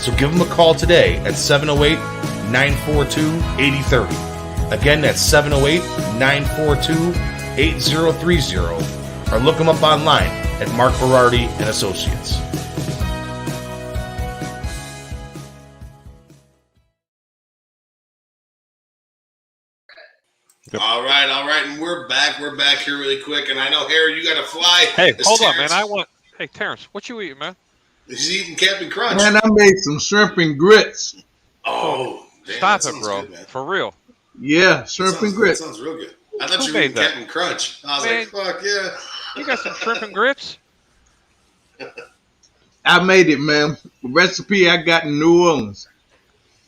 [SPEAKER 2] so give him a call today at 708-942-8030. Again, that's 708-942-8030, or look him up online at Mark Berardi and Associates.
[SPEAKER 1] All right, and we're back. We're back here really quick, and I know, Harry, you got to fly.
[SPEAKER 10] Hey,
[SPEAKER 1] It's
[SPEAKER 10] hold on,
[SPEAKER 1] Terrence.
[SPEAKER 10] man. Hey, Terrence, what you eating, man?
[SPEAKER 1] He's eating Captain Crunch.
[SPEAKER 12] Man, I made some shrimp and grits.
[SPEAKER 1] Oh, damn,
[SPEAKER 10] Stop
[SPEAKER 1] that
[SPEAKER 10] it,
[SPEAKER 1] sounds
[SPEAKER 10] bro.
[SPEAKER 1] good, man.
[SPEAKER 10] For real.
[SPEAKER 12] Yeah, shrimp and
[SPEAKER 1] That
[SPEAKER 12] grits.
[SPEAKER 1] sounds real good. I thought
[SPEAKER 10] Who
[SPEAKER 1] you were
[SPEAKER 10] made
[SPEAKER 1] eating
[SPEAKER 10] that?
[SPEAKER 1] Captain Crunch. I was
[SPEAKER 10] Man.
[SPEAKER 1] like, fuck yeah.
[SPEAKER 10] You got some shrimp and grits?
[SPEAKER 12] I made it, man. The recipe I got in New Orleans.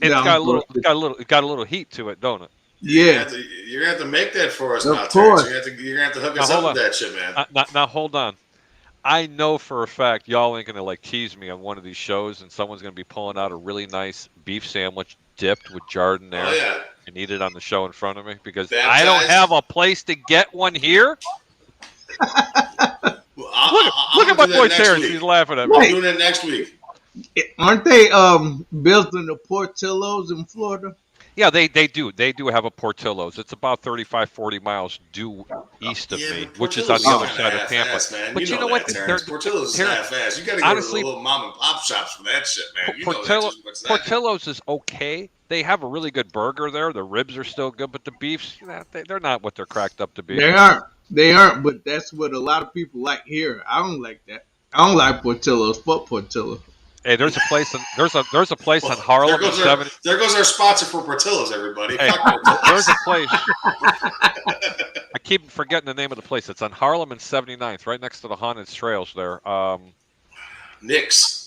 [SPEAKER 10] It's
[SPEAKER 12] Yeah,
[SPEAKER 10] got a
[SPEAKER 12] I'm
[SPEAKER 10] little,
[SPEAKER 12] good.
[SPEAKER 10] it got a little heat to it, don't it?
[SPEAKER 12] Yeah.
[SPEAKER 1] You're going to have to make that for us
[SPEAKER 12] Of
[SPEAKER 1] now, Terrence.
[SPEAKER 12] course.
[SPEAKER 1] You're going to have to hook
[SPEAKER 10] Now,
[SPEAKER 1] us up
[SPEAKER 10] hold
[SPEAKER 1] with
[SPEAKER 10] on.
[SPEAKER 1] that shit, man.
[SPEAKER 10] Now, hold on. I know for a fact y'all ain't gonna tease me on one of these shows, and someone's gonna be pulling out a really nice beef sandwich dipped with jardinere
[SPEAKER 1] Oh, yeah.
[SPEAKER 10] and eat it on the show in front of me because
[SPEAKER 1] Baptized?
[SPEAKER 10] I don't have a place to get one here.
[SPEAKER 1] Well,
[SPEAKER 10] Look at my boy Terrence.
[SPEAKER 1] week.
[SPEAKER 10] He's laughing at me.
[SPEAKER 1] I'm doing that next week.
[SPEAKER 12] Aren't they building the Portillo's in Florida?
[SPEAKER 10] Yeah, they do. They do have a Portillo's. It's about 35, 40 miles due east of me, which is on the other side of Tampa.
[SPEAKER 1] Man.
[SPEAKER 10] But you know what?
[SPEAKER 1] Portillo's is
[SPEAKER 10] Terrence,
[SPEAKER 1] half-ass. You got to go
[SPEAKER 10] honestly,
[SPEAKER 1] to the little mom and pop shops for that shit, man. You know that just what's that.
[SPEAKER 10] Portillo's is okay. They have a really good burger there. The ribs are still good, but the beefs, they're not what they're cracked up to be.
[SPEAKER 12] They aren't, but that's what a lot of people like here. I don't like that. I don't like Portillo's. Fuck Portillo.
[SPEAKER 10] Hey, there's a place there's a place on Harlem
[SPEAKER 1] There
[SPEAKER 10] in
[SPEAKER 1] goes, our,
[SPEAKER 10] 70.
[SPEAKER 1] there goes our sponsor for Portillo's, everybody.
[SPEAKER 10] Hey,
[SPEAKER 1] Fuck Portillo's.
[SPEAKER 10] there's a place. I keep forgetting the name of the place. It's on Harlem and 79th, right next to the Haunted Trails there.
[SPEAKER 1] Nick's.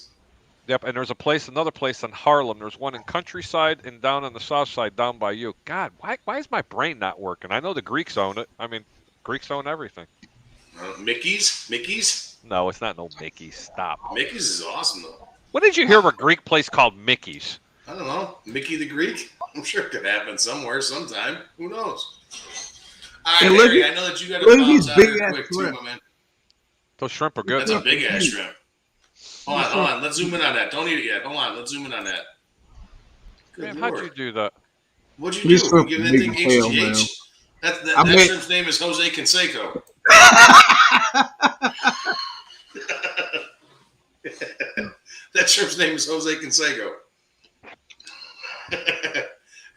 [SPEAKER 10] Yep, and there's another place in Harlem. There's one in Countryside and down on the south side, down by you. God, why is my brain not working? I know the Greeks own it. I mean, Greeks own everything.
[SPEAKER 1] Mickey's?
[SPEAKER 10] No, it's not no Mickey's. Stop.
[SPEAKER 1] Mickey's is awesome, though.
[SPEAKER 10] When did you hear of a Greek place called Mickey's?
[SPEAKER 1] I don't know. Mickey the Greek? I'm sure it could happen somewhere, sometime. Who knows? All right,
[SPEAKER 12] Hey, look
[SPEAKER 1] Harry,
[SPEAKER 12] at-
[SPEAKER 1] I know that you got to
[SPEAKER 12] look at
[SPEAKER 1] bounce
[SPEAKER 12] these
[SPEAKER 1] out here
[SPEAKER 12] big-ass
[SPEAKER 1] quick, too,
[SPEAKER 12] shrimp.
[SPEAKER 1] my man.
[SPEAKER 10] Those shrimp are good.
[SPEAKER 1] That's a big-ass shrimp. Hold on. Let's zoom in on that. Don't eat it yet. Hold on. Let's zoom in on that. Good
[SPEAKER 10] Man,
[SPEAKER 1] Lord.
[SPEAKER 10] how'd you do that?
[SPEAKER 1] What'd you
[SPEAKER 12] These
[SPEAKER 1] do?
[SPEAKER 12] shrimp
[SPEAKER 1] You give
[SPEAKER 12] are
[SPEAKER 1] that
[SPEAKER 12] big
[SPEAKER 1] thing
[SPEAKER 12] as hell,
[SPEAKER 1] HGH? That
[SPEAKER 12] I made-
[SPEAKER 1] shrimp's name is Jose Canseco. That shrimp's name is Jose Canseco.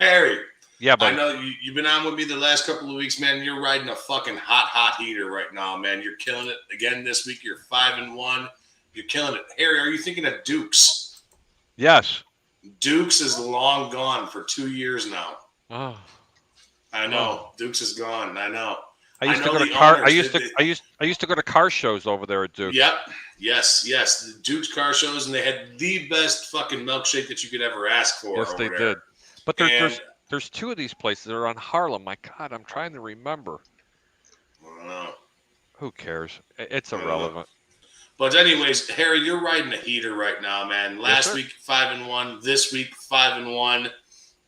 [SPEAKER 1] Harry.
[SPEAKER 10] Yeah,
[SPEAKER 1] I
[SPEAKER 10] but
[SPEAKER 1] know you've been on with me the last couple of weeks, man. You're riding a fucking hot heater right now, man. You're killing it again this week. You're 5-1. You're killing it. Harry, are you thinking of Dukes?
[SPEAKER 10] yes.
[SPEAKER 1] Dukes is long gone for 2 years now.
[SPEAKER 10] Oh,
[SPEAKER 1] I know. Dukes is gone. I know.
[SPEAKER 10] I used to
[SPEAKER 1] know
[SPEAKER 10] go to
[SPEAKER 1] the
[SPEAKER 10] car. I
[SPEAKER 1] owners,
[SPEAKER 10] used to go to car shows over there at Duke's.
[SPEAKER 1] Yep. Yes. The Duke's car shows, and they had the best fucking milkshake that you could ever ask for.
[SPEAKER 10] Yes, they
[SPEAKER 1] there.
[SPEAKER 10] did. But there's two of these places that are on Harlem. My God, I'm trying to remember.
[SPEAKER 1] I don't know.
[SPEAKER 10] Who cares? It's irrelevant.
[SPEAKER 1] But anyways, Harry, you're riding a heater right now, man. Last week 5-1, this week 5-1.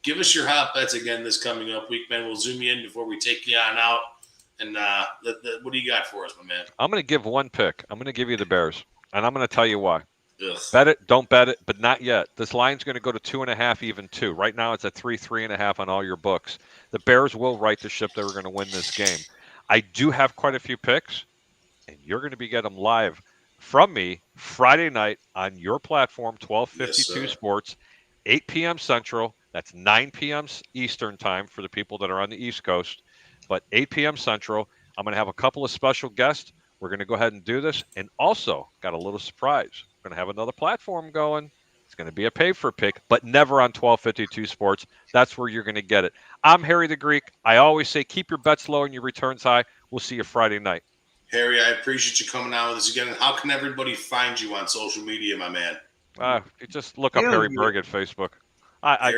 [SPEAKER 1] Give us your hot bets again this coming up week, man. We'll zoom you in before we take you on out. And what do you got for us, my man?
[SPEAKER 10] I'm going to give one pick. I'm going to give you the Bears, and I'm going to tell you why.
[SPEAKER 1] Ugh.
[SPEAKER 10] Bet it, don't bet it, but not yet. This line's going to go to 2.5, even 2. Right now, it's at 3.5 on all your books. The Bears will right the ship that we're going to win this game. I do have quite a few picks, and you're going to be getting them live from me Friday night on your platform, 1252 Sports, 8 p.m. Central. That's 9 p.m. Eastern time for the people that are on the East Coast, but 8 p.m. Central. I'm going to have a couple of special guests. We're going to go ahead and do this, and also got a little surprise. We're going to have another platform going. It's going to be a pay-for-pick, but never on 1252 Sports. That's where you're going to get it. I'm Harry the Greek. I always say keep your bets low and your returns high. We'll see you Friday night.
[SPEAKER 1] Harry, I appreciate you coming out with us again. And how can everybody find you on social media, my man?
[SPEAKER 10] Just look up Harry Berg at Facebook. I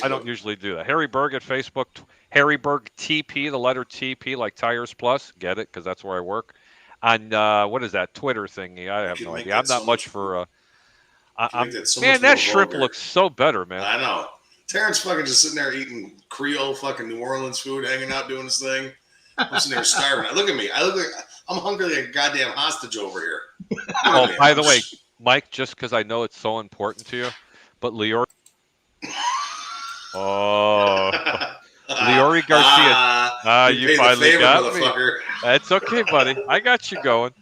[SPEAKER 10] don't usually do that. Harry Berg at Facebook. Harry Berg TP, the letter TP, like Tires Plus. Get it? Because that's where I work. On what is that Twitter thingy? I have no idea. I'm not much for. Man, that shrimp looks so better, man.
[SPEAKER 1] I know. Terrence fucking just sitting there eating Creole fucking New Orleans food, hanging out doing his thing. I'm sitting there starving. Look at me. I look like I'm hungry like a goddamn hostage over here.
[SPEAKER 10] Oh, by the way, Mike, just because I know it's so important to you, but Leori Garcia. You finally got me. That's okay, buddy. I got you going.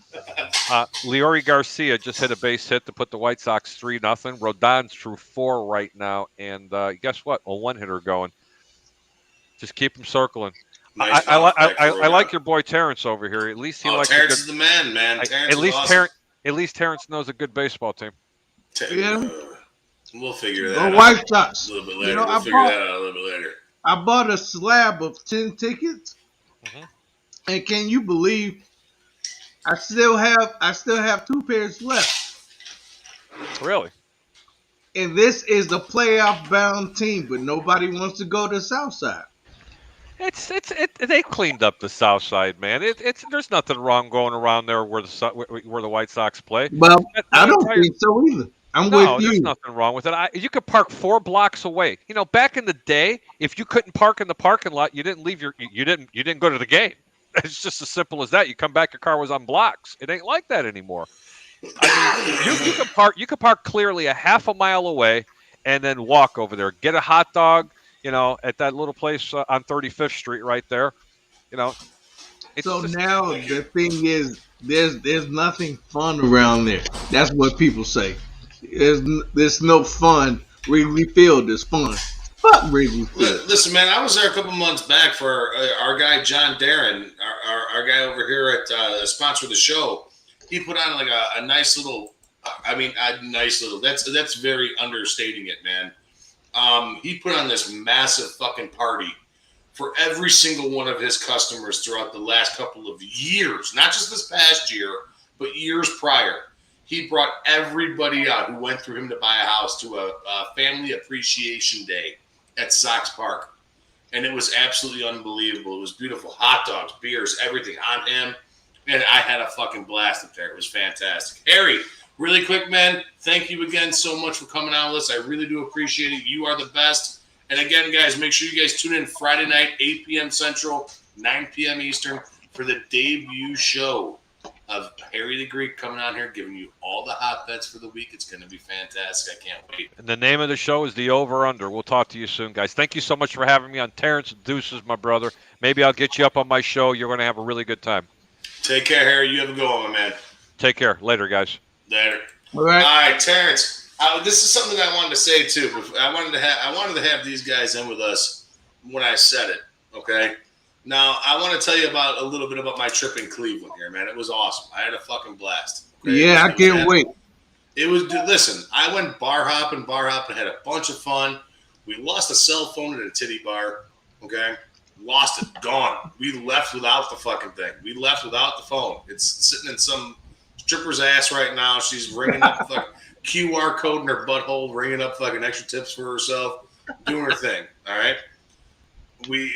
[SPEAKER 10] Leori Garcia just hit a base hit to put the White Sox 3-0. Rodon's through 4 right now, and guess what? A one-hitter going. Just keep him circling. Nice I like your boy Terrence over here. At least he likes.
[SPEAKER 1] Terrence is the man.
[SPEAKER 10] At least Terrence knows a good baseball team.
[SPEAKER 1] We'll figure that out.
[SPEAKER 12] The White Sox.
[SPEAKER 1] A little bit later. We'll figure that out a little bit later.
[SPEAKER 12] I bought a slab of 10 tickets, and can you believe I still have 2 pairs left?
[SPEAKER 10] Really?
[SPEAKER 12] And this is the playoff bound team, but nobody wants to go to South Side.
[SPEAKER 10] They cleaned up the South Side, man. There's nothing wrong going around there where the White Sox play.
[SPEAKER 12] Well, I don't think so either. I'm with you.
[SPEAKER 10] There's nothing wrong with it. You could park 4 blocks away. You know, back in the day, if you couldn't park in the parking lot, you didn't leave you didn't go to the game. It's just as simple as that. You come back, your car was on blocks. It ain't like that anymore. I mean, you could park clearly a half a mile away and then walk over there, get a hot dog. You know, at that little place on 35th Street right there. You know.
[SPEAKER 12] Now the thing is, there's nothing fun around there. That's what people say. There's no fun. Wrigley Field is fun. Fuck Wrigley Field.
[SPEAKER 1] Listen, man, I was there a couple months back for our guy John Darren, our guy over here at sponsor of the show. He put on like a nice little. That's very understating it, man. He put on this massive fucking party for every single one of his customers throughout the last couple of years, not just this past year, but years prior. He brought everybody out who went through him to buy a house to a family appreciation day at Sox Park. And it was absolutely unbelievable. It was beautiful. Hot dogs, beers, everything on him. And I had a fucking blast up there. It was fantastic. Harry, really quick, man, thank you again so much for coming on with us. I really do appreciate it. You are the best. And again, guys, make sure you guys tune in Friday night, 8 p.m. Central, 9 p.m. Eastern for the debut show of Harry the Greek coming on here, giving you all the hot bets for the week. It's going to be fantastic. I can't wait.
[SPEAKER 10] And the name of the show is The Over Under. We'll talk to you soon, guys. Thank you so much for having me on. Terrence Deuces, my brother. Maybe I'll get you up on my show. You're going to have a really good time.
[SPEAKER 1] Take care, Harry. You have a good one, my man.
[SPEAKER 10] Take care. Later, guys.
[SPEAKER 1] Later. All right, Terrence. This is something I wanted to say too. I wanted to have these guys in with us when I said it. Okay. Now I want to tell you a little bit about my trip in Cleveland here, man. It was awesome. I had a fucking blast. Okay?
[SPEAKER 12] Yeah, I can't wait.
[SPEAKER 1] It was, listen, I went bar hopping, had a bunch of fun. We lost a cell phone at a titty bar, okay? Lost it, gone. We left without the fucking thing. We left without the phone. It's sitting in some stripper's ass right now. She's ringing up the fucking QR code in her butthole, ringing up fucking extra tips for herself, doing her thing, all right? We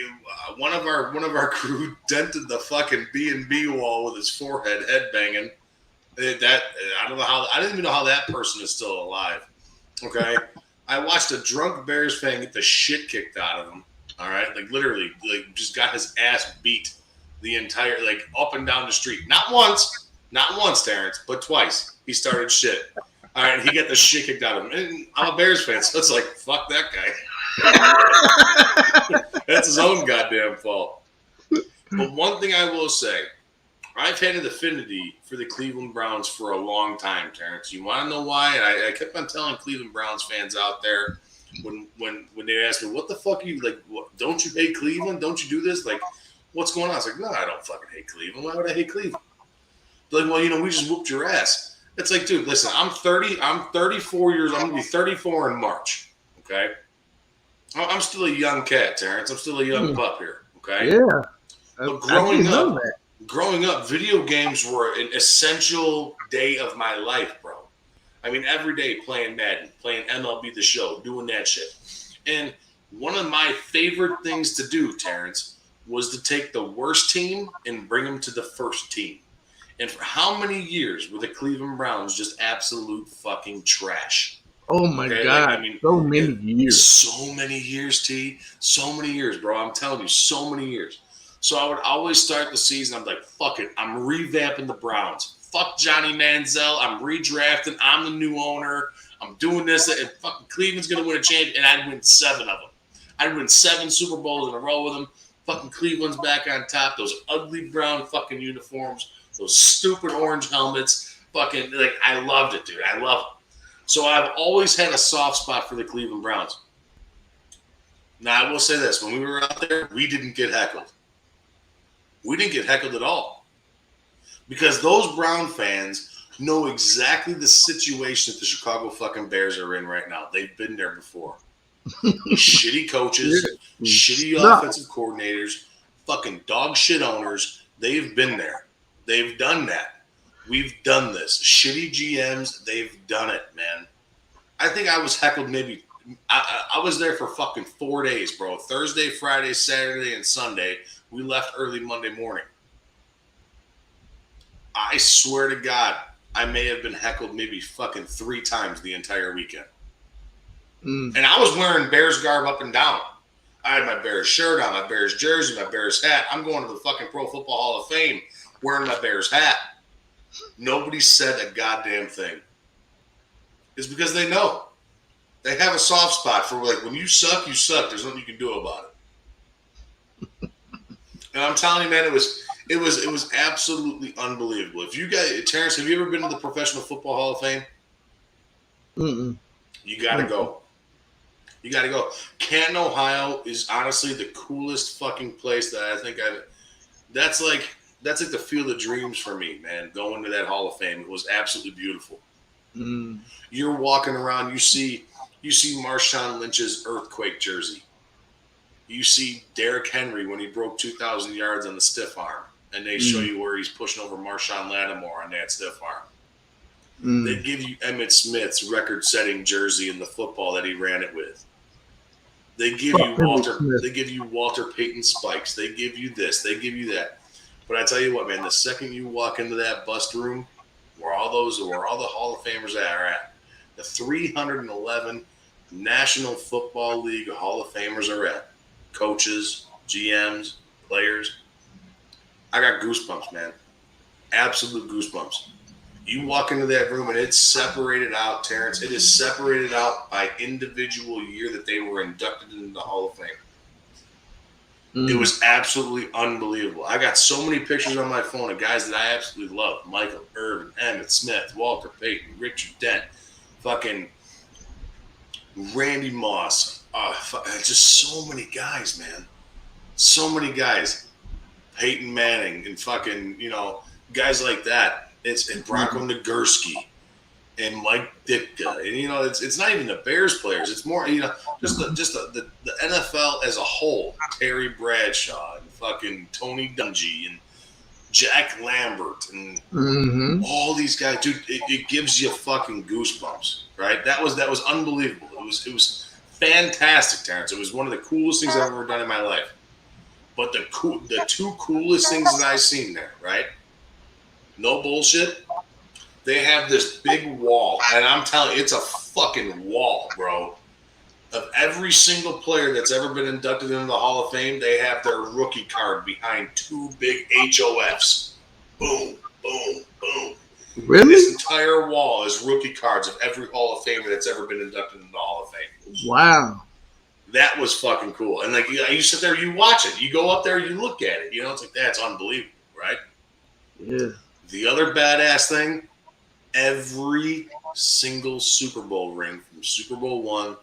[SPEAKER 1] one of our crew dented the fucking B&B wall with his forehead, headbanging. That I don't know how. I didn't even know how that person is still alive. Okay, I watched a drunk Bears fan get the shit kicked out of him. All right, like literally, like just got his ass beat the entire, like up and down the street. Not once, Terrence, but twice. He started shit. All right, he got the shit kicked out of him. And I'm a Bears fan, so it's like fuck that guy. That's his own goddamn fault. But one thing I will say. I've had an affinity for the Cleveland Browns for a long time, Terrence. You want to know why? And I kept on telling Cleveland Browns fans out there when they asked me, what the fuck are you, like, what, don't you hate Cleveland? Don't you do this? Like, what's going on? I was like, no, I don't fucking hate Cleveland. Why would I hate Cleveland? They're like, well, we just whooped your ass. It's like, dude, listen, I'm 34 years, I'm going to be 34 in March, okay? I'm still a young cat, Terrence. I'm still a young pup here, okay?
[SPEAKER 12] Yeah.
[SPEAKER 1] But growing up, video games were an essential day of my life, bro. I mean, every day playing Madden, playing MLB The Show, doing that shit. And one of my favorite things to do, Terrence, was to take the worst team and bring them to the first team. And for how many years were the Cleveland Browns just absolute fucking trash?
[SPEAKER 12] Oh, my God.
[SPEAKER 1] Like, I mean,
[SPEAKER 12] so many years.
[SPEAKER 1] So many years, T. So many years, bro. I'm telling you, so many years. So I would always start the season. I'm like, fuck it. I'm revamping the Browns. Fuck Johnny Manziel. I'm redrafting. I'm the new owner. I'm doing this. And fucking Cleveland's going to win a championship. And I'd win 7 of them. I'd win 7 Super Bowls in a row with them. Fucking Cleveland's back on top. Those ugly brown fucking uniforms. Those stupid orange helmets. Fucking, like, I loved it, dude. I love it. So I've always had a soft spot for the Cleveland Browns. Now, I will say this. When we were out there, we didn't get heckled. We didn't get heckled at all. Because those Brown fans know exactly the situation that the Chicago fucking Bears are in right now. They've been there before. Shitty coaches, shitty offensive coordinators, fucking dog shit owners. They've been there. They've done that. We've done this. Shitty GMs, they've done it, man. I think I was heckled maybe I was there for fucking 4 days, bro. Thursday, Friday, Saturday, and Sunday. We left early Monday morning. I swear to God, I may have been heckled maybe fucking 3 times the entire weekend. And I was wearing Bears garb up and down. I had my Bears shirt on, my Bears jersey, my Bears hat. I'm going to the fucking Pro Football Hall of Fame wearing my Bears hat. Nobody said a goddamn thing. It's because they know. They have a soft spot for, like, when you suck, you suck. There's nothing you can do about it. And I'm telling you, man, it was absolutely unbelievable. If you guys, Terrence, have you ever been to the Professional Football Hall of Fame?
[SPEAKER 12] Mm-mm.
[SPEAKER 1] You got to go. You got to go. Canton, Ohio is honestly the coolest fucking place that I think I've. That's like the Field of Dreams for me, man. Going to that Hall of Fame, it was absolutely beautiful. You're walking around, you see Marshawn Lynch's earthquake jersey. You see Derrick Henry when he broke 2,000 yards on the stiff arm, and they show you where he's pushing over Marshawn Lattimore on that stiff arm. They give you Emmitt Smith's record-setting jersey in the football that he ran it with. They give you Walter Payton spikes. They give you this. They give you that. But I tell you what, man, the second you walk into that bust room, where all the Hall of Famers are at, the 311 National Football League Hall of Famers are at, coaches, GMs, players. I got goosebumps, man. Absolute goosebumps. You walk into that room and it's separated out, Terrence. It is separated out by individual year that they were inducted into the Hall of Fame. It was absolutely unbelievable. I got so many pictures on my phone of guys that I absolutely love. Michael Irvin, Emmitt Smith, Walter Payton, Richard Dent, fucking Randy Moss. Just so many guys, man. So many guys. Peyton Manning and fucking, guys like that. And Bronco Nagurski. and Mike Ditka, and it's not even the Bears players. It's more just the NFL as a whole. Terry Bradshaw and fucking Tony Dungy and Jack Lambert and all these guys, dude. It gives you fucking goosebumps, right? That was unbelievable. It was fantastic, Terrence. It was one of the coolest things I've ever done in my life. But the two coolest things that I've seen there, right? No bullshit. They have this big wall, and I'm telling you, it's a fucking wall, bro. Of every single player that's ever been inducted into the Hall of Fame, they have their rookie card behind two big HOFs. Boom, boom, boom.
[SPEAKER 12] Really?
[SPEAKER 1] This entire wall is rookie cards of every Hall of Famer that's ever been inducted into the Hall of Fame.
[SPEAKER 12] Wow.
[SPEAKER 1] That was fucking cool. And like you sit there, you watch it. You go up there, you look at it. It's like, that's unbelievable, right?
[SPEAKER 12] Yeah.
[SPEAKER 1] The other badass thing, every single Super Bowl ring from Super Bowl I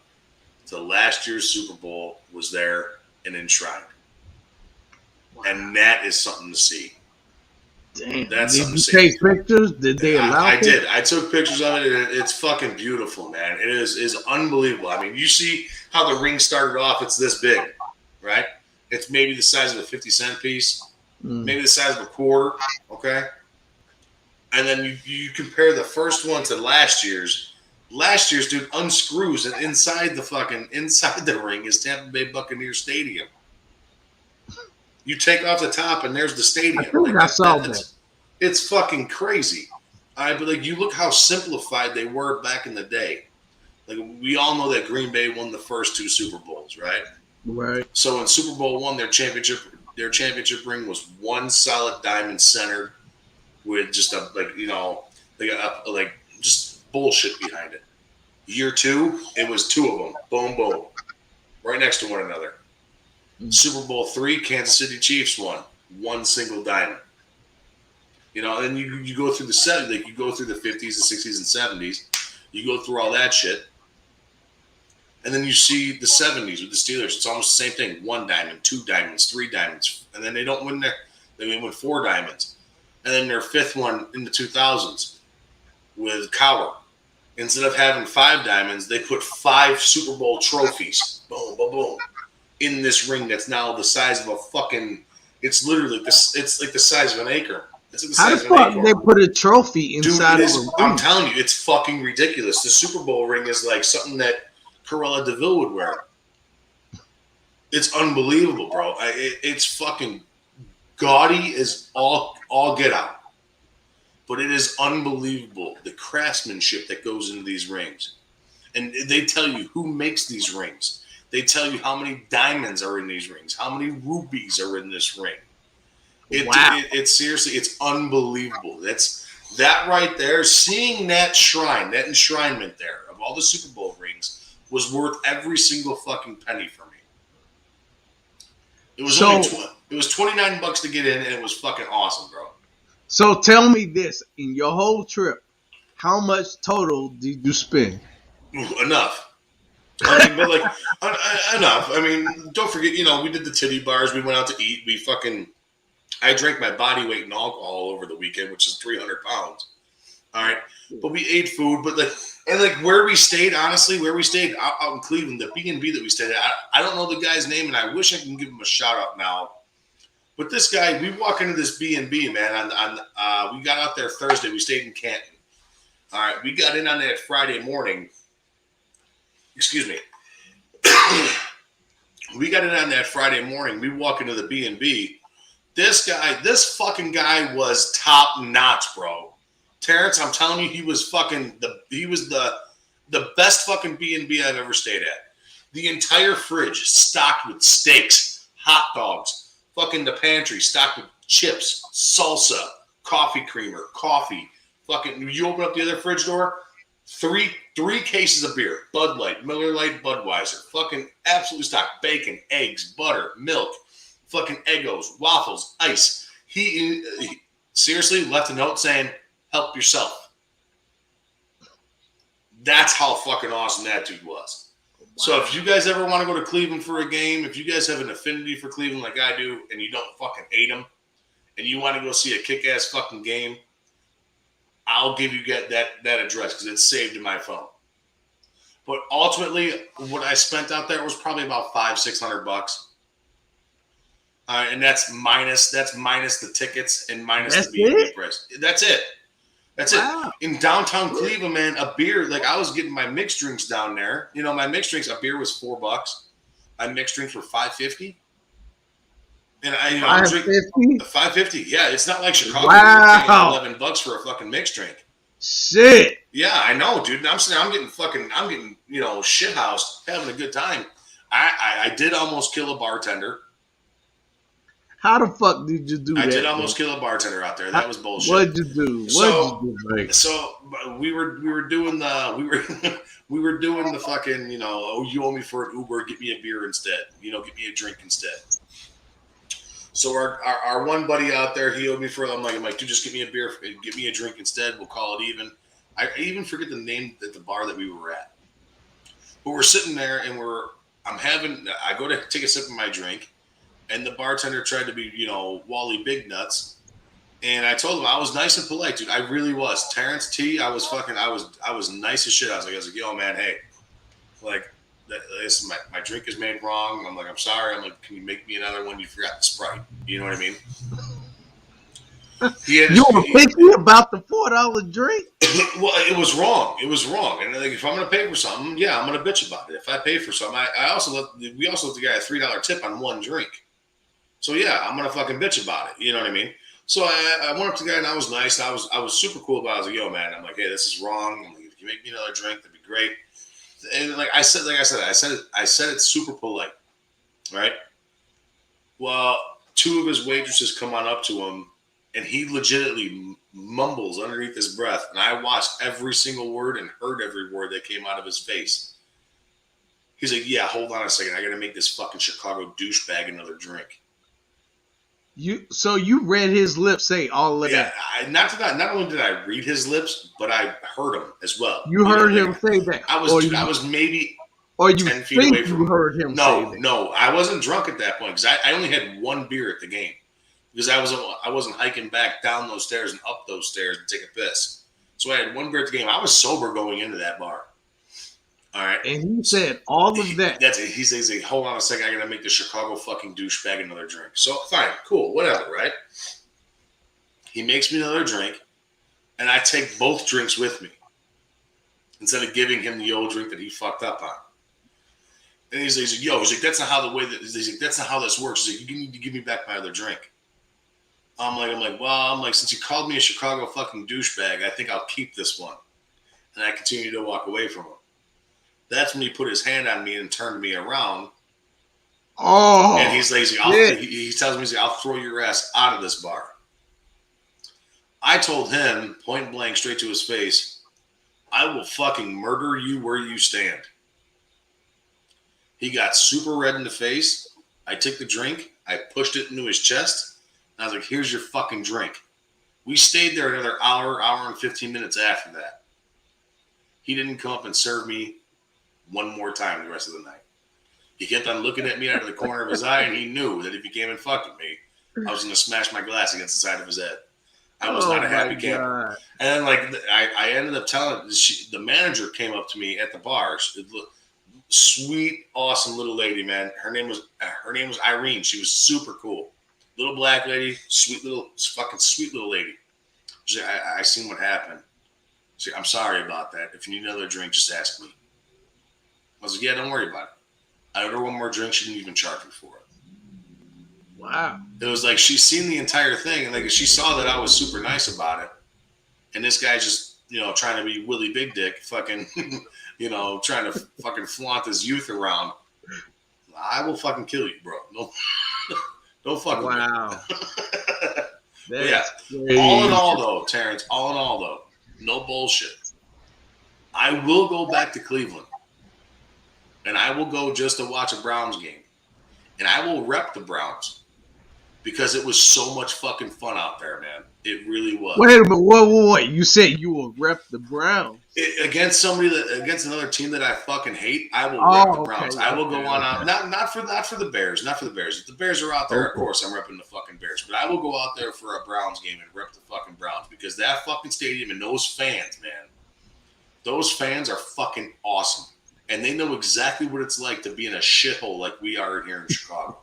[SPEAKER 1] to last year's Super Bowl was there and enshrined. Wow. And that is something to see.
[SPEAKER 12] Damn.
[SPEAKER 1] That's
[SPEAKER 12] Did
[SPEAKER 1] something
[SPEAKER 12] you
[SPEAKER 1] to see.
[SPEAKER 12] take pictures? Did they allow
[SPEAKER 1] I did. I took pictures of it, and it's fucking beautiful, man. It is unbelievable. I mean, you see how the ring started off. It's this big, right? It's maybe the size of a 50-cent piece, maybe the size of a quarter, okay? And then you compare the first one to last year's. Last year's, dude, unscrews, and inside the ring is Tampa Bay Buccaneers Stadium. You take off the top, and there's the stadium.
[SPEAKER 12] I think I saw that.
[SPEAKER 1] It's fucking crazy. But like, you look how simplified they were back in the day. Like, we all know that Green Bay won the first two Super Bowls, right?
[SPEAKER 12] Right.
[SPEAKER 1] So in Super Bowl I, their championship ring was one solid diamond center with just just bullshit behind it. Year two, it was two of them. Boom, boom. Right next to one another. Super Bowl III, Kansas City Chiefs won. One single diamond. And you go through the 70s, like you go through the 50s, the 60s, and 70s. You go through all that shit. And then you see the 70s with the Steelers. It's almost the same thing. One diamond, two diamonds, three diamonds. And then they don't win they win four diamonds. And then their fifth one in the 2000s with Cowher. Instead of having five diamonds, they put 5 Super Bowl trophies. Boom, boom, boom. In this ring that's now the size of a fucking, it's literally this. It's like the size of an acre. It's like the size of an acre.
[SPEAKER 12] They put a trophy inside of a ring?
[SPEAKER 1] I'm telling you, it's fucking ridiculous. The Super Bowl ring is like something that Cruella DeVille would wear. It's unbelievable, bro. It's fucking gaudy as all get out. But it is unbelievable, the craftsmanship that goes into these rings. And they tell you who makes these rings. They tell you how many diamonds are in these rings, how many rubies are in this ring. It's seriously, it's unbelievable. That right there, seeing that shrine, that enshrinement there of all the Super Bowl rings was worth every single fucking penny for me. It was it was $29 to get in, and it was fucking awesome, bro.
[SPEAKER 12] So tell me this: in your whole trip, how much total did you spend?
[SPEAKER 1] Enough. I mean, but like enough. I mean, don't forget, we did the titty bars. We went out to eat. I drank my body weight in alcohol over the weekend, which is 300 pounds. All right, but we ate food. But where we stayed, honestly, out in Cleveland, the B&B that we stayed at, I don't know the guy's name, and I wish I can give him a shout out now. But this guy, we walk into this B&B, man. We got out there Thursday. We stayed in Canton. All right, we got in on that Friday morning. Excuse me. We got in on that Friday morning. We walk into the B&B. This fucking guy was top notch, bro. Terrence, I'm telling you, he was the best fucking B&B I've ever stayed at. The entire fridge stocked with steaks, hot dogs, fucking the pantry stocked with chips, salsa, coffee creamer, coffee. Fucking, you open up the other fridge door, three cases of beer, Bud Light, Miller Lite, Budweiser, fucking absolutely stocked, bacon, eggs, butter, milk, fucking Eggos, waffles, ice. He seriously left a note saying, "Help yourself." That's how fucking awesome that dude was. Wow. So if you guys ever want to go to Cleveland for a game, if you guys have an affinity for Cleveland like I do, and you don't fucking hate them, and you want to go see a kick-ass fucking game, I'll give you that address because it's saved in my phone. But ultimately, what I spent out there was probably about $500-600. And that's minus the tickets and minus the B&B price. That's it. That's it. In downtown Cleveland, man, a beer, like I was getting my mixed drinks down there. You know, my mixed drinks, a beer was $4. My mixed drinks were $5.50. And I'm drinking $5.50. Yeah, it's not like Chicago.
[SPEAKER 12] Wow.
[SPEAKER 1] $11 for a fucking mixed drink.
[SPEAKER 12] Shit.
[SPEAKER 1] Yeah, I know, dude. I'm getting shit housed, having a good time. I did almost kill a bartender.
[SPEAKER 12] How the fuck did you do that?
[SPEAKER 1] I did almost kill a bartender out there. That was bullshit.
[SPEAKER 12] What'd you do?
[SPEAKER 1] So we were doing the fucking, you owe me for an Uber, get me a beer instead. Get me a drink instead. So our one buddy out there, he owed me for. I'm like, dude, just get me a beer, get me a drink instead. We'll call it even. I even forget the name at the bar that we were at. But we're sitting there and I go to take a sip of my drink. And the bartender tried to be, Wally Big Nuts. And I told him I was nice and polite, dude. I really was. Terrence T, I was nice as shit. I was like, yo, man, hey, like, this, my drink is made wrong. I'm like, I'm sorry. I'm like, can you make me another one? You forgot the Sprite. You know what I mean?
[SPEAKER 12] You were picky about the $4 drink?
[SPEAKER 1] Well, it was wrong. It was wrong. And like, if I'm going to pay for something, yeah, I'm going to bitch about it. If I pay for something, we also let the guy a $3 tip on one drink. So yeah, I'm gonna fucking bitch about it. You know what I mean? So I went up to the guy and I was nice. I was super cool about it. I was like, yo, man, I'm like, hey, this is wrong. I'm like, if you make me another drink, that'd be great. And I said it super polite, right? Well, two of his waitresses come on up to him, and he legitimately mumbles underneath his breath, and I watched every single word and heard every word that came out of his face. He's like, yeah, hold on a second. I got to make this fucking Chicago douchebag another drink.
[SPEAKER 12] So you read his lips say all of that?
[SPEAKER 1] Yeah, not only did I read his lips, but I heard him as well.
[SPEAKER 12] You heard him say that?
[SPEAKER 1] I was maybe
[SPEAKER 12] or you
[SPEAKER 1] 10 feet away from him.
[SPEAKER 12] Heard him say that?
[SPEAKER 1] No, I wasn't drunk at that point because I only had one beer at the game because I wasn't hiking back down those stairs and up those stairs to take a piss. So I had one beer at the game. I was sober going into that bar. All right.
[SPEAKER 12] And he said all of that.
[SPEAKER 1] That's it. He says, hold on a second. I got to make the Chicago fucking douchebag another drink. So, fine. Cool. Whatever, right? He makes me another drink, and I take both drinks with me instead of giving him the old drink that he fucked up on. And he's like, that's not how that's not how this works. He's like, you need to give me back my other drink. I'm like, since you called me a Chicago fucking douchebag, I think I'll keep this one. And I continue to walk away from him. That's when he put his hand on me and turned me around.
[SPEAKER 12] Oh,
[SPEAKER 1] and he's lazy. He tells me, I'll throw your ass out of this bar. I told him, point blank, straight to his face, I will fucking murder you where you stand. He got super red in the face. I took the drink. I pushed it into his chest. And I was like, here's your fucking drink. We stayed there another hour and 15 minutes after that. He didn't come up and serve me one more time the rest of the night. He kept on looking at me out of the corner of his eye, and he knew that if he came and fucked with me, I was going to smash my glass against the side of his head. I was not a happy camper. And then, I ended up telling the manager came up to me at the bar. Sweet, awesome little lady, man. Her name was Irene. She was super cool. Little black lady, sweet little lady. She said, I seen what happened. She said, I'm sorry about that. If you need another drink, just ask me. I was like, yeah, don't worry about it. I ordered one more drink. She didn't even charge me for it.
[SPEAKER 12] Wow.
[SPEAKER 1] It was like she's seen the entire thing, and she saw that I was super nice about it. And this guy's just, trying to be Willie Big Dick, fucking, trying to fucking flaunt his youth around. I will fucking kill you, bro. No, don't fuck with me.
[SPEAKER 12] Wow.
[SPEAKER 1] Yeah. Crazy. All in all, though, Terrence, no bullshit. I will go back to Cleveland. And I will go just to watch a Browns game. And I will rep the Browns. because it was so much fucking fun out there, man. It really was.
[SPEAKER 12] Wait a minute, wait. You said you will rep the Browns
[SPEAKER 1] Against another team that I fucking hate, I will rep the Browns. I will go on out, not for the Bears, not for the Bears. If the Bears are out there, of course I'm repping the fucking Bears. But I will go out there for a Browns game and rep the fucking Browns because that fucking stadium and those fans, man, those fans are fucking awesome, and they know exactly what it's like to be in a shithole like we are here in Chicago.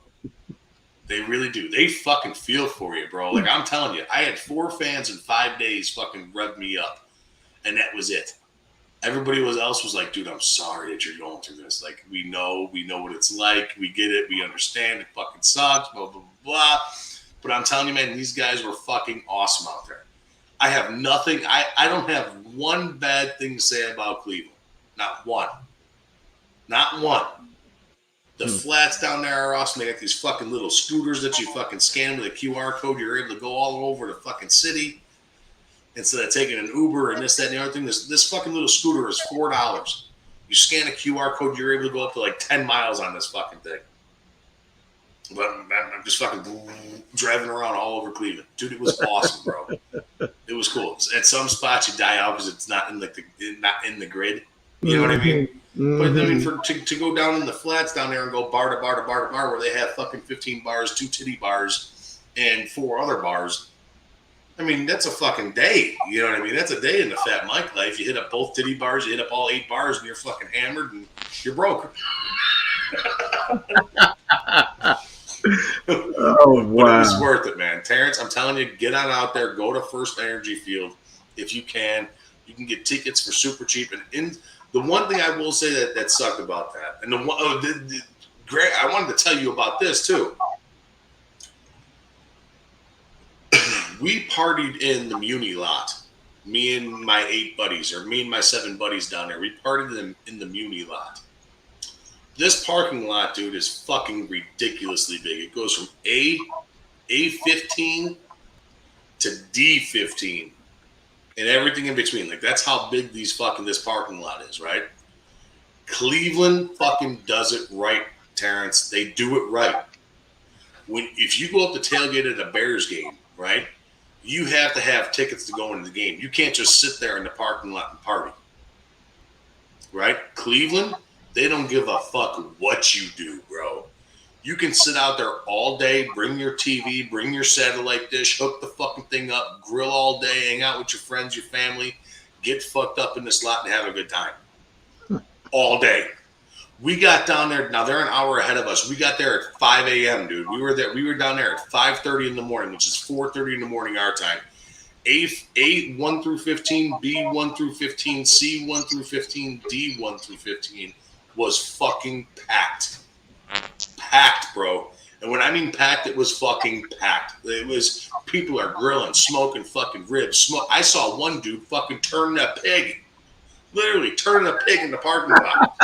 [SPEAKER 1] They really do. They fucking feel for you, bro. Like I'm telling you, I had 4 fans in 5 days fucking rev me up, and that was it. Everybody else was like, dude, I'm sorry that you're going through this. Like, we know what it's like. We get it. We understand. It fucking sucks, blah, blah, blah. But I'm telling you, man, these guys were fucking awesome out there. I have nothing. I don't have one bad thing to say about Cleveland. Not one. Not one. The flats down there are awesome. They got these fucking little scooters that you fucking scan with a QR code. You're able to go all over the fucking city. Instead of taking an Uber and this, that, and the other thing, this fucking little scooter is $4. You scan a QR code, you're able to go up to like 10 miles on this fucking thing. But I'm just fucking driving around all over Cleveland. Dude, it was awesome, bro. It was cool. At some spots you die out because it's not in the grid. You know what I mean? But I mean, to go down in the flats down there and go bar to bar to bar to bar where they have fucking 15 bars, 2 titty bars, and 4 other bars. I mean, that's a fucking day. You know what I mean? That's a day in the Fat Mike life. You hit up both titty bars, you hit up all 8 bars, and you're fucking hammered, and you're broke.
[SPEAKER 12] Oh, wow.
[SPEAKER 1] But it was worth it, man. Terrence, I'm telling you, get on out there. Go to First Energy Field if you can. You can get tickets for super cheap. And the one thing I will say that sucked about that, and Greg, I wanted to tell you about this, too. We partied in the Muni lot, me and my 8 buddies, or me and my 7 buddies down there. We partied in the Muni lot. This parking lot, dude, is fucking ridiculously big. It goes from A15 to D15 and everything in between. Like, that's how big this parking lot is, right? Cleveland fucking does it right, Terrence. They do it right. If you go up the tailgate at a Bears game, right, you have to have tickets to go into the game. You can't just sit there in the parking lot and party. Right? Cleveland, they don't give a fuck what you do, bro. You can sit out there all day, bring your TV, bring your satellite dish, hook the fucking thing up, grill all day, hang out with your friends, your family, get fucked up in this lot and have a good time. All day. We got down there. Now they're an hour ahead of us. We got there at 5 a.m., dude. We were down there at 5:30 in the morning, which is 4:30 in the morning our time. A 1 through 15, B 1 through 15, C 1 through 15, D 1 through 15 was fucking packed. Packed, bro. And when I mean packed, it was fucking packed. It was people are grilling, smoking fucking ribs. I saw one dude fucking turn that pig. Literally turning a pig in the parking lot.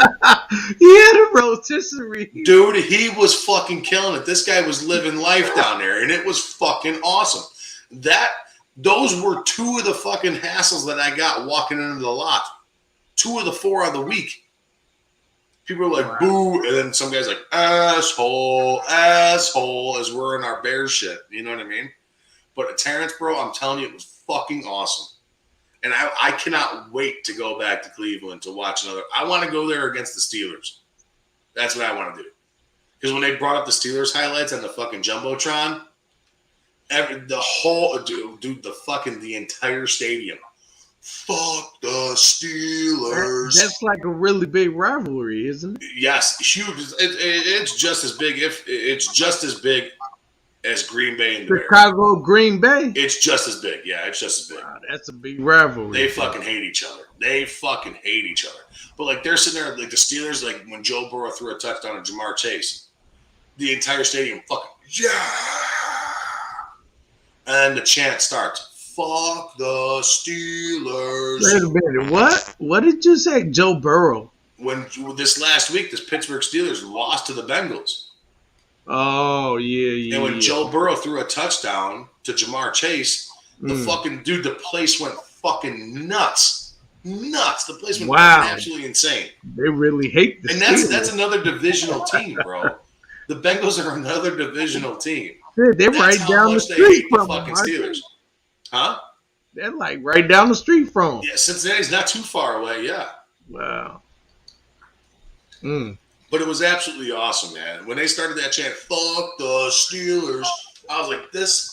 [SPEAKER 12] He had a rotisserie.
[SPEAKER 1] Dude, he was fucking killing it. This guy was living life down there, and it was fucking awesome. Those were 2 of the fucking hassles that I got walking into the lot. 2 of the 4 of the week. People were like, boo, and then some guy's like, asshole, as we're in our bear shit. You know what I mean? But Terrence, bro, I'm telling you, it was fucking awesome. And I cannot wait to go back to Cleveland to watch another. I want to go there against the Steelers. That's what I want to do. Because when they brought up the Steelers highlights on the fucking Jumbotron, the entire stadium. Fuck the Steelers.
[SPEAKER 12] That's like a really big rivalry, isn't it?
[SPEAKER 1] Yes, huge. It's just as big. It's just as big as Green Bay and the
[SPEAKER 12] Chicago,
[SPEAKER 1] Bears.
[SPEAKER 12] Green Bay.
[SPEAKER 1] It's just as big. Yeah, it's just as big.
[SPEAKER 12] Wow, that's a big rivalry.
[SPEAKER 1] They fucking hate each other. But like they're sitting there, like the Steelers, like when Joe Burrow threw a touchdown to Jamar Chase, the entire stadium fucking yeah, and the chant starts. Fuck the Steelers.
[SPEAKER 12] Wait a minute. What? What did you say, Joe Burrow?
[SPEAKER 1] When this last week, this Pittsburgh Steelers lost to the Bengals.
[SPEAKER 12] Oh, yeah.
[SPEAKER 1] And when Joe Burrow threw a touchdown to Jamar Chase, the fucking dude, the place went fucking nuts. The place went absolutely insane.
[SPEAKER 12] They really hate the
[SPEAKER 1] Steelers. And that's another divisional team, bro. The Bengals are another divisional team.
[SPEAKER 12] They're
[SPEAKER 1] That's
[SPEAKER 12] right
[SPEAKER 1] how
[SPEAKER 12] down the
[SPEAKER 1] much they
[SPEAKER 12] street
[SPEAKER 1] hate the
[SPEAKER 12] from
[SPEAKER 1] fucking
[SPEAKER 12] them.
[SPEAKER 1] Steelers. Huh?
[SPEAKER 12] They're like right down the street from them.
[SPEAKER 1] Yeah, Cincinnati's not too far away, yeah.
[SPEAKER 12] Wow.
[SPEAKER 1] But it was absolutely awesome, man. When they started that chant, fuck the Steelers, I was like, this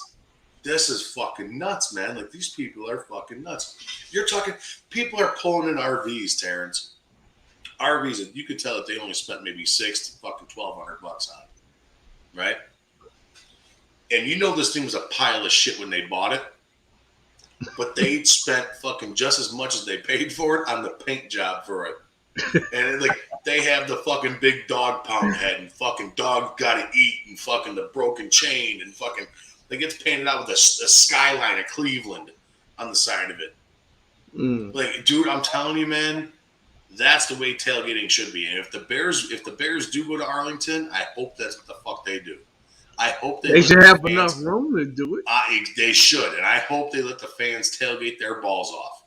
[SPEAKER 1] is fucking nuts, man. Like, these people are fucking nuts. You're talking, people are pulling in RVs, Terrence. RVs, and you could tell that they only spent maybe $600 to fucking $1,200 on it, right? And you know this thing was a pile of shit when they bought it, but they spent fucking just as much as they paid for it on the paint job for it. And like they have the fucking big dog pound head and fucking dog gotta eat and fucking the broken chain and fucking it gets painted out with a skyline of Cleveland on the side of it. Like, dude, I'm telling you, man, that's the way tailgating should be. And if the Bears do go to Arlington, I hope that's what the fuck they do. I hope
[SPEAKER 12] they should have enough room to do it.
[SPEAKER 1] They should, and I hope they let the fans tailgate their balls off.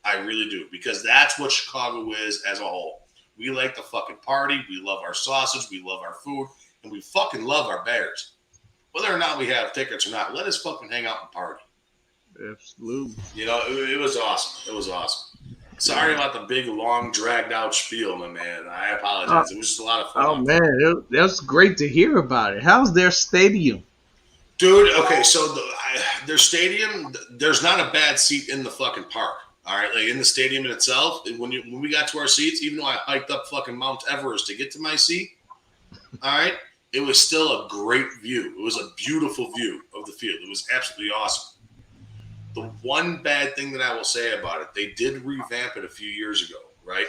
[SPEAKER 1] I really do, because that's what Chicago is as a whole. We like to fucking party. We love our sausage. We love our food, and we fucking love our Bears. Whether or not we have tickets or not, let us fucking hang out and party.
[SPEAKER 12] Absolutely.
[SPEAKER 1] You know, it was awesome. It was awesome. Sorry about the big, long, dragged-out spiel, my man. I apologize. It was just a lot of fun.
[SPEAKER 12] Oh, man, that's great to hear about it. How's their stadium?
[SPEAKER 1] Dude, okay, so their stadium, there's not a bad seat in the fucking park. All right, like in the stadium in itself, when we got to our seats, even though I hiked up fucking Mount Everest to get to my seat, all right, it was still a great view. It was a beautiful view of the field. It was absolutely awesome. The one bad thing that I will say about it, they did revamp it a few years ago, right?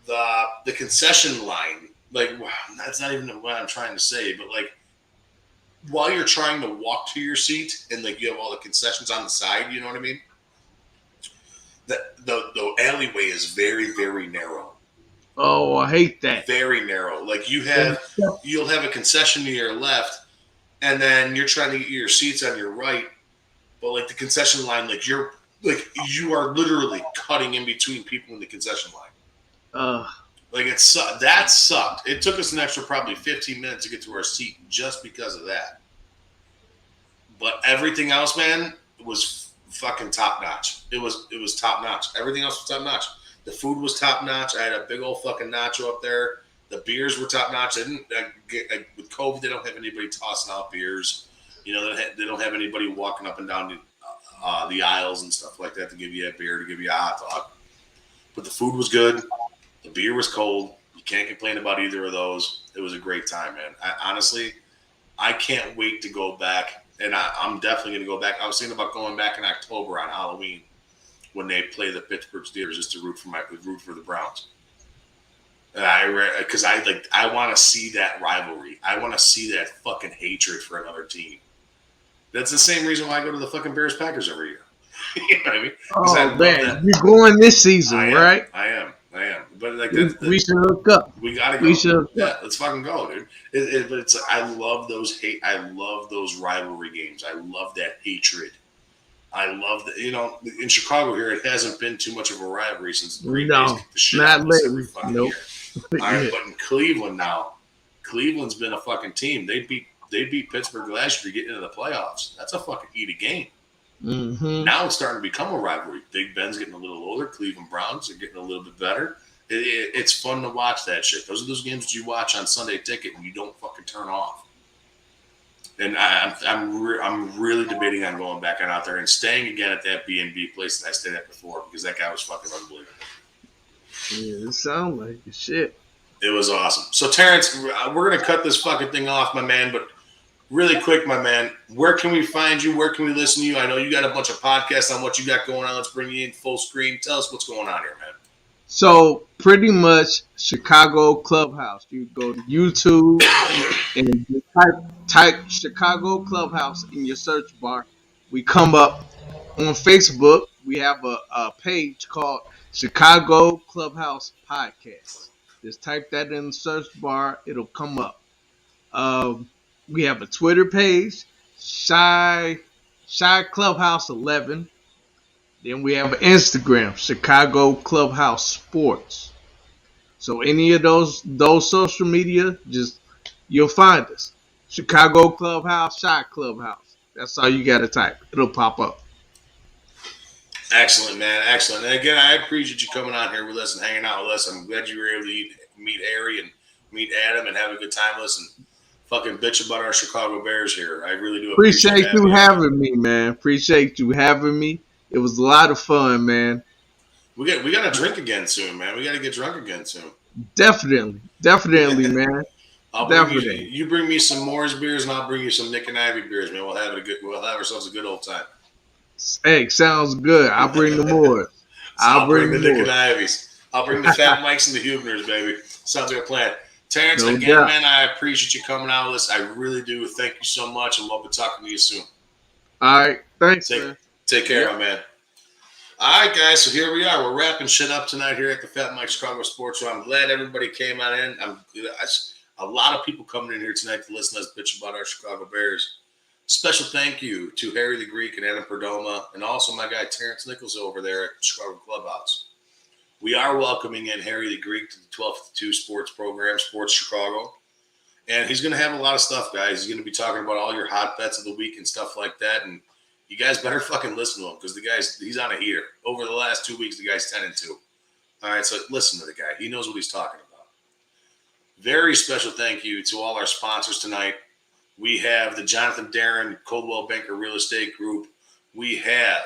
[SPEAKER 1] The concession line, like, that's not even what I'm trying to say, but like, while you're trying to walk to your seat and like you have all the concessions on the side, you know what I mean? The alleyway is very, very narrow.
[SPEAKER 12] Oh, I hate that.
[SPEAKER 1] Very narrow. Like you'll have a concession to your left, and then you're trying to get your seats on your right, but like the concession line, like you are literally cutting in between people in the concession line. Like that sucked. It took us an extra probably 15 minutes to get to our seat just because of that. But everything else, man, was fucking top notch. It was top notch. Everything else was top notch. The food was top notch. I had a big old fucking nacho up there. The beers were top notch. With COVID, they don't have anybody tossing out beers. You know, they don't have anybody walking up and down the aisles and stuff like that to give you a beer, to give you a hot dog. But the food was good. The beer was cold. You can't complain about either of those. It was a great time, man. Honestly, I can't wait to go back. And I'm definitely going to go back. I was thinking about going back in October on Halloween when they play the Pittsburgh Steelers just to root for the Browns. Because I want to see that rivalry. I want to see that fucking hatred for another team. That's the same reason why I go to the fucking Bears-Packers every year. You know what I mean?
[SPEAKER 12] Oh, man. You're going this season, right?
[SPEAKER 1] I am. But like
[SPEAKER 12] we should hook up.
[SPEAKER 1] We gotta go. Yeah, let's fucking go, dude. But it's like, I love those rivalry games. I love that hatred. I love that. You know, in Chicago here, it hasn't been too much of a rivalry since the Green Bay's kicked the shit out of us every fucking year. All right, but in Cleveland now, Cleveland's been a fucking team. They beat Pittsburgh last year to get into the playoffs. That's a fucking eat a game.
[SPEAKER 12] Mm-hmm.
[SPEAKER 1] Now it's starting to become a rivalry. Big Ben's getting a little older. Cleveland Browns are getting a little bit better. It's fun to watch that shit. Those are those games that you watch on Sunday Ticket and you don't fucking turn off. And I'm really debating on going back out there and staying again at that B&B place that I stayed at before, because that guy was fucking unbelievable.
[SPEAKER 12] Yeah, it sounds like shit.
[SPEAKER 1] It was awesome. So Terrence, we're gonna cut this fucking thing off, my man, but really quick, my man, where can we find you? Where can we listen to you? I know you got a bunch of podcasts on what you got going on. Let's bring you in full screen. Tell us what's going on here, man.
[SPEAKER 12] So pretty much Chicago Clubhouse. You go to YouTube and you type Chicago Clubhouse in your search bar. We come up on Facebook. We have a page called Chicago Clubhouse Podcast. Just type that in the search bar. It'll come up. We have a Twitter page, Shy Clubhouse 11. Then we have an Instagram, Chicago Clubhouse Sports. So any of those social media, just you'll find us. Chicago Clubhouse, Shot Clubhouse. That's all you got to type. It'll pop up.
[SPEAKER 1] Excellent, man. Excellent. And again, I appreciate you coming on here with us and hanging out with us. I'm glad you were able to meet Harry and meet Adam and have a good time with us and fucking bitch about our Chicago Bears here. I really do
[SPEAKER 12] appreciate you having me, man. Appreciate you having me. It was a lot of fun, man.
[SPEAKER 1] We got to drink again soon, man. We got to get drunk again soon.
[SPEAKER 12] Definitely, man.
[SPEAKER 1] You bring me some Moore's beers, and I'll bring you some Nick and Ivy beers, man. We'll have ourselves a good old time.
[SPEAKER 12] Hey, sounds good. I'll bring the Moores.
[SPEAKER 1] I'll bring the Nick and Ivies. I'll bring the Fat Mikes and the Huebners, baby. Sounds like a plan. Terrence, man, I appreciate you coming out with us. I really do. Thank you so much. I'm love to talking to you soon.
[SPEAKER 12] All right. Thanks, man.
[SPEAKER 1] Take care, my man. All right, guys. So here we are. We're wrapping shit up tonight here at the Fat Mike Chicago Sports Show. I'm glad everybody came on in. A lot of people coming in here tonight to listen to us bitch about our Chicago Bears. Special thank you to Harry the Greek and Adam Perdomo, and also my guy Terrence Nichols over there at Chicago Clubhouse. We are welcoming in Harry the Greek to the 1252 sports program, Sports Chicago. And he's going to have a lot of stuff, guys. He's going to be talking about all your hot bets of the week and stuff like that. And you guys better fucking listen to him because he's on a heater. Over the last 2 weeks, the guy's 10-2. All right, so listen to the guy. He knows what he's talking about. Very special thank you to all our sponsors tonight. We have the Jonathan Darren Coldwell Banker Real Estate Group. We have,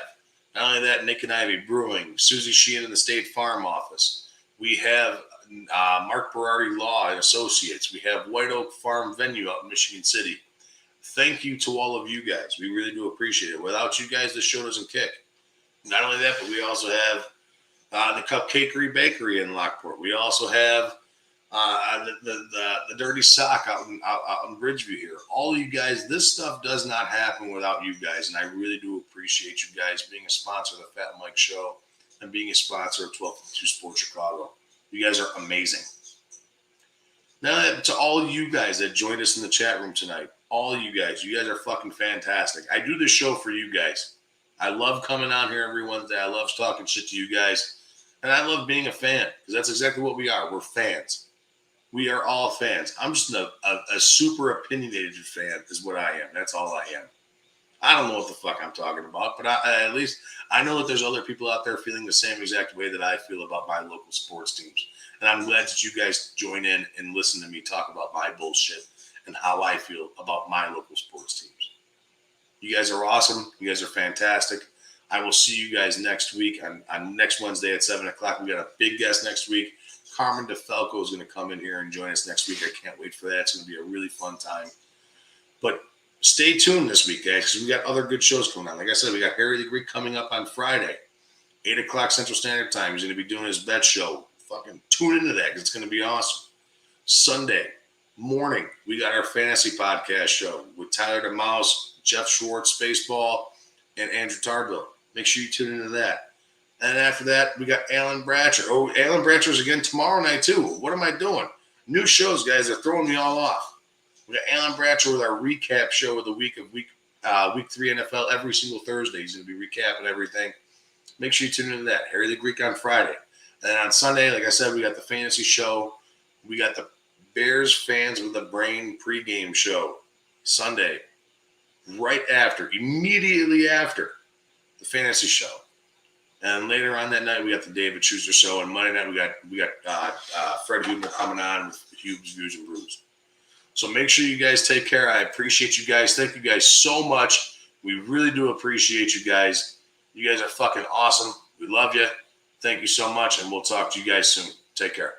[SPEAKER 1] not only that, Nick and Ivy Brewing, Susie Sheehan in the State Farm Office. We have Mark Berardi Law and Associates. We have White Oak Farm Venue out in Michigan City. Thank you to all of you guys. We really do appreciate it. Without you guys, the show doesn't kick. Not only that, but we also have the Cupcakery Bakery in Lockport. We also have the Dirty Sock out in Bridgeview here. All of you guys, this stuff does not happen without you guys, and I really do appreciate you guys being a sponsor of the Fat Mike Show and being a sponsor of 1252 Sports Chicago. You guys are amazing. Now, to all of you guys that joined us in the chat room tonight, all of you guys are fucking fantastic. I do this show for you guys. I love coming on here every Wednesday. I love talking shit to you guys, and I love being a fan because that's exactly what we are. We're fans. We are all fans. I'm just a super opinionated fan is what I am. That's all I am. I don't know what the fuck I'm talking about, but at least I know that there's other people out there feeling the same exact way that I feel about my local sports teams. And I'm glad that you guys join in and listen to me talk about my bullshit and how I feel about my local sports teams. You guys are awesome. You guys are fantastic. I will see you guys next week on next Wednesday at 7 o'clock. We got a big guest next week. Carmen DeFalco is going to come in here and join us next week. I can't wait for that. It's going to be a really fun time. But stay tuned this week, guys, because we got other good shows going on. Like I said, we got Harry the Greek coming up on Friday, 8 o'clock Central Standard Time. He's going to be doing his bet show. Fucking tune into that because it's going to be awesome. Sunday morning, we got our fantasy podcast show with Tyler DeMouse, Jeff Schwartz, Spaceball, and Andrew Tarbell. Make sure you tune into that. And after that, we got Alan Bratcher. Oh, Alan Bratcher's again tomorrow night, too. What am I doing? New shows, guys. They're throwing me all off. We got Alan Bratcher with our recap show of the week 3 NFL every single Thursday. He's going to be recapping everything. Make sure you tune into that. Harry the Greek on Friday. And then on Sunday, like I said, we got the fantasy show. We got the Bears Fans with a Brain pregame show Sunday, immediately after the fantasy show. And later on that night, we got the David Schuster show. And Monday night, we got Fred Huebner coming on with Hube's Views and Brews. So make sure you guys take care. I appreciate you guys. Thank you guys so much. We really do appreciate you guys. You guys are fucking awesome. We love you. Thank you so much, and we'll talk to you guys soon. Take care.